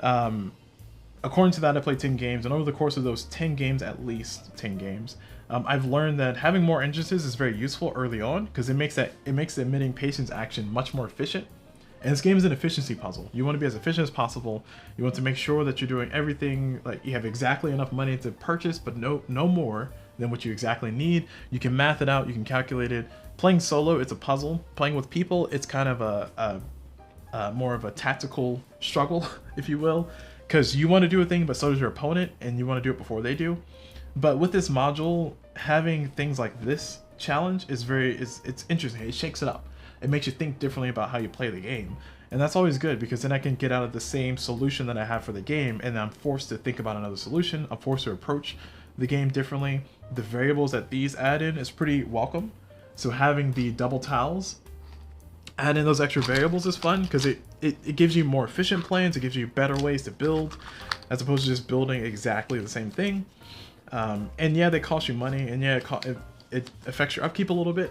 According to that, I played 10 games, and over the course of those 10 games, at least 10 games, I've learned that having more entrances is very useful early on, because it makes the admitting patients action much more efficient. And this game is an efficiency puzzle. You want to be as efficient as possible. You want to make sure that you're doing everything, like you have exactly enough money to purchase, but no more than what you exactly need. You can math it out, you can calculate it. Playing solo, it's a puzzle. Playing with people, it's kind of a more of a tactical struggle, if you will, because you want to do a thing, but so does your opponent, and you want to do it before they do. But with this module, having things like this challenge is it's interesting. It shakes it up. It makes you think differently about how you play the game. And that's always good, because then I can get out of the same solution that I have for the game, and I'm forced to think about another solution. I'm forced to approach the game differently. The variables that these add in is pretty welcome. So having the double tiles, add in those extra variables is fun, because it gives you more efficient plans. It gives you better ways to build, as opposed to just building exactly the same thing. And yeah, they cost you money, and yeah, it affects your upkeep a little bit.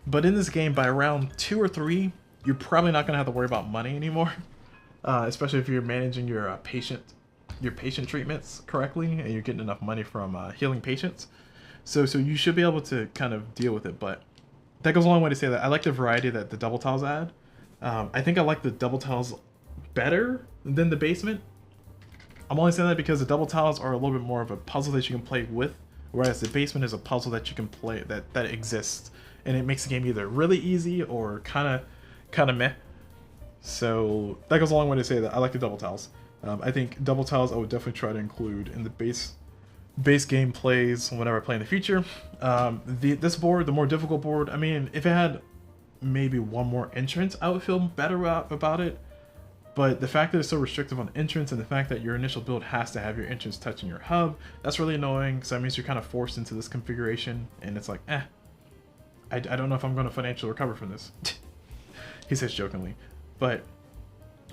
But in this game, by round 2 or 3, you're probably not going to have to worry about money anymore, especially if you're managing your patient treatments correctly, and you're getting enough money from healing patients. So you should be able to kind of deal with it. But that goes a long way to say that I like the variety that the double tiles add. I think I like the double tiles better than the basement. I'm only saying that because the double tiles are a little bit more of a puzzle that you can play with, whereas the basement is a puzzle that you can play that exists, and it makes the game either really easy or kind of meh. So that goes a long way to say that I like the double tiles. I think double tiles I would definitely try to include in the base game plays whenever I play in the future. This board, the more difficult board, I mean, if it had maybe one more entrance, I would feel better about it. But the fact that it's so restrictive on entrance, and the fact that your initial build has to have your entrance touching your hub, that's really annoying. So that means you're kind of forced into this configuration, and it's like, I don't know if I'm going to financially recover from this. He says jokingly. But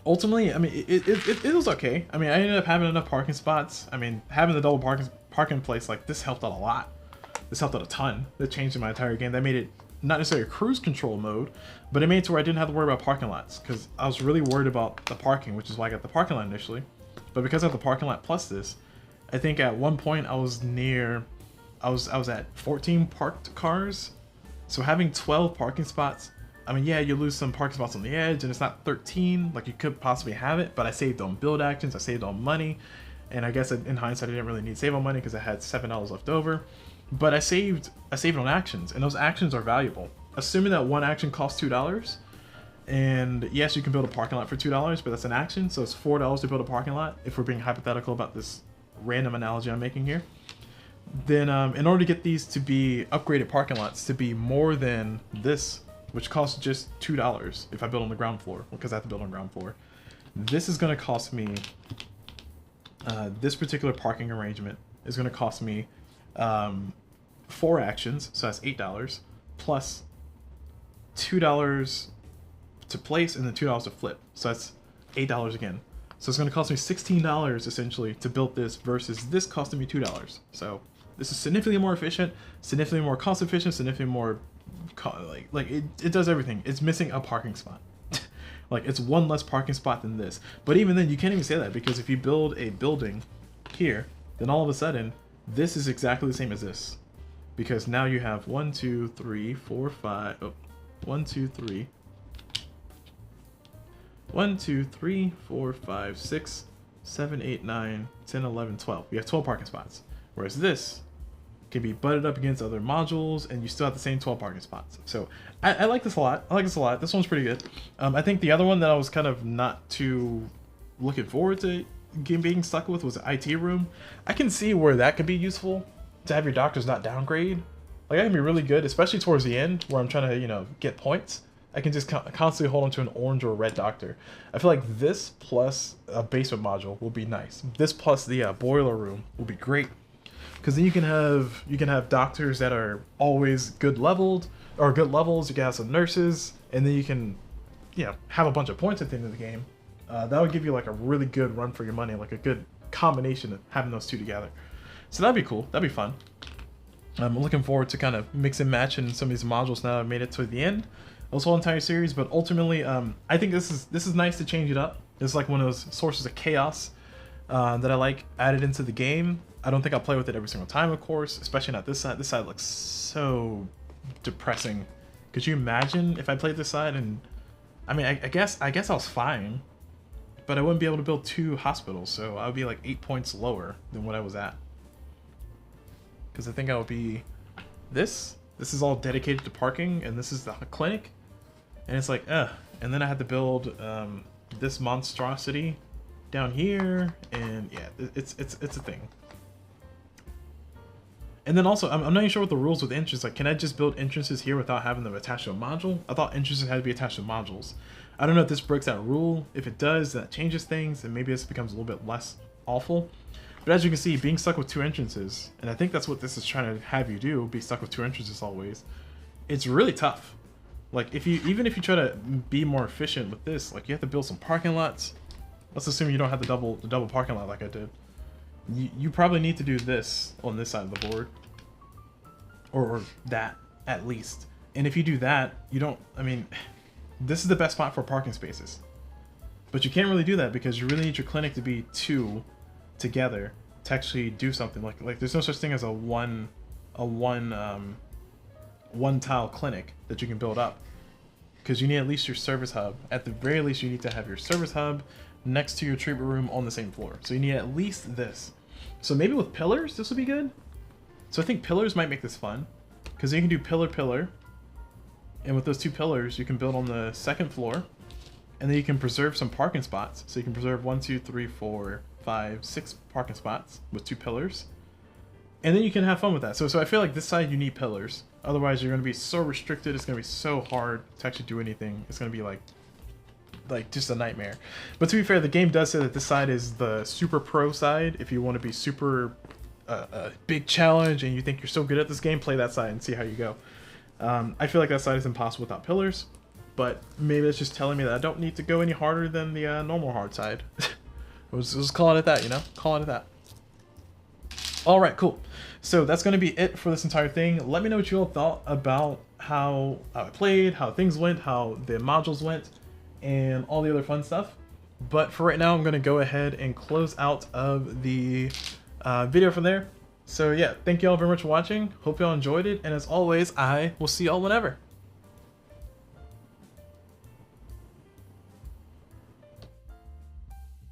ultimately, I mean, it was okay. I mean, I ended up having enough parking spots. I mean, having the double parking place, like, this helped out a lot. This helped out a ton. That changed my entire game. That made it not necessarily a cruise control mode, but it made it to where I didn't have to worry about parking lots, because I was really worried about the parking, which is why I got the parking lot initially. But because I have the parking lot plus this, I think at one point I was at 14 parked cars. So having 12 parking spots, I mean, yeah, you lose some parking spots on the edge, and it's not 13 like you could possibly have it, but I saved on build actions, I saved on money, and I guess in hindsight I didn't really need to save on money because I had $7 left over. But I saved on actions, and those actions are valuable. Assuming that one action costs $2, and yes, you can build a parking lot for $2, but that's an action, so it's $4 to build a parking lot, if we're being hypothetical about this random analogy I'm making here. Then in order to get these to be upgraded parking lots to be more than this, which costs just $2 if I build on the ground floor, because I have to build on the ground floor, this is going to cost me, this particular parking arrangement is going to cost me 4 actions, so that's $8, plus $2 to place, and then $2 to flip, so that's $8 again. So it's going to cost me $16 essentially to build this, versus this costing me $2. So this is significantly more efficient, significantly more cost efficient, significantly more it does everything. It's missing a parking spot. Like, it's one less parking spot than this. But even then, you can't even say that, because if you build a building here, then all of a sudden this is exactly the same as this, because now you have 1, 2, 3, 4, 5. Oh, 1, 2, 3. 1, 2, 3, 4, 5, 6, 7, 8, 9, 10, 11, 12. You have 12 parking spots. Whereas this can be butted up against other modules, and you still have the same 12 parking spots. So I like this a lot. I like this a lot. This one's pretty good. I think the other one that I was kind of not too looking forward to being stuck with was the IT room. I can see where that could be useful to have your doctors not downgrade. Like, that can be really good, especially towards the end where I'm trying to, you know, get points. I can just constantly hold on to an orange or a red doctor. I feel like this plus a basement module will be nice. This plus the boiler room will be great, because then you can have doctors that are always good leveled or good levels. You can have some nurses, and then you can, you know, have a bunch of points at the end of the game. That would give you like a really good run for your money, like a good combination of having those two together. So that'd be cool. That'd be fun. I'm looking forward to kind of mix and match in some of these modules now I've made it to the end. This whole entire series, but ultimately, I think this is nice to change it up. It's like one of those sources of chaos that I like added into the game. I don't think I'll play with it every single time, of course, especially not this side. This side looks so depressing. Could you imagine if I played this side? And I mean, I guess I was fine, but I wouldn't be able to build 2 hospitals, so I would be like 8 points lower than what I was at. Because I think I would be this. This is all dedicated to parking, and this is the clinic. And it's like, and then I had to build this monstrosity down here, and yeah, it's a thing. And then also, I'm not even sure what the rules with entrances. Like, can I just build entrances here without having them attached to a module? I thought entrances had to be attached to modules. I don't know if this breaks that rule. If it does, that changes things, and maybe this becomes a little bit less awful. But as you can see, being stuck with 2 entrances, and I think that's what this is trying to have you do, be stuck with 2 entrances always, it's really tough. Like, even if you try to be more efficient with this, like, you have to build some parking lots. Let's assume you don't have the double parking lot like I did. You probably need to do this on this side of the board, or that at least. And if you do that, you don't. I mean, this is the best spot for parking spaces, but you can't really do that because you really need your clinic to be 2 together to actually do something. Like there's no such thing as a one tile clinic that you can build up, because you need at least your service hub. At the very least, you need to have your service hub next to your treatment room on the same floor. So you need at least this. So maybe with pillars, this would be good. So I think pillars might make this fun, because you can do pillar, and with those 2 pillars, you can build on the 2nd floor, and then you can preserve some parking spots. So you can preserve 1, 2, 3, 4, 5, 6 parking spots with 2 pillars, and then you can have fun with that. So I feel like this side you need pillars. Otherwise, you're going to be so restricted. It's going to be so hard to actually do anything. It's going to be like just a nightmare. But to be fair, the game does say that this side is the super pro side. If you want to be super big challenge and you think you're so good at this game, play that side and see how you go. I feel like that side is impossible without pillars, but maybe it's just telling me that I don't need to go any harder than the normal hard side. We'll just call it at that, you know? Call it at that. Alright, cool. So that's going to be it for this entire thing. Let me know what you all thought about how I played, how things went, how the modules went, and all the other fun stuff. But for right now, I'm going to go ahead and close out of the video from there. So yeah, thank you all very much for watching. Hope you all enjoyed it. And as always, I will see you all whenever.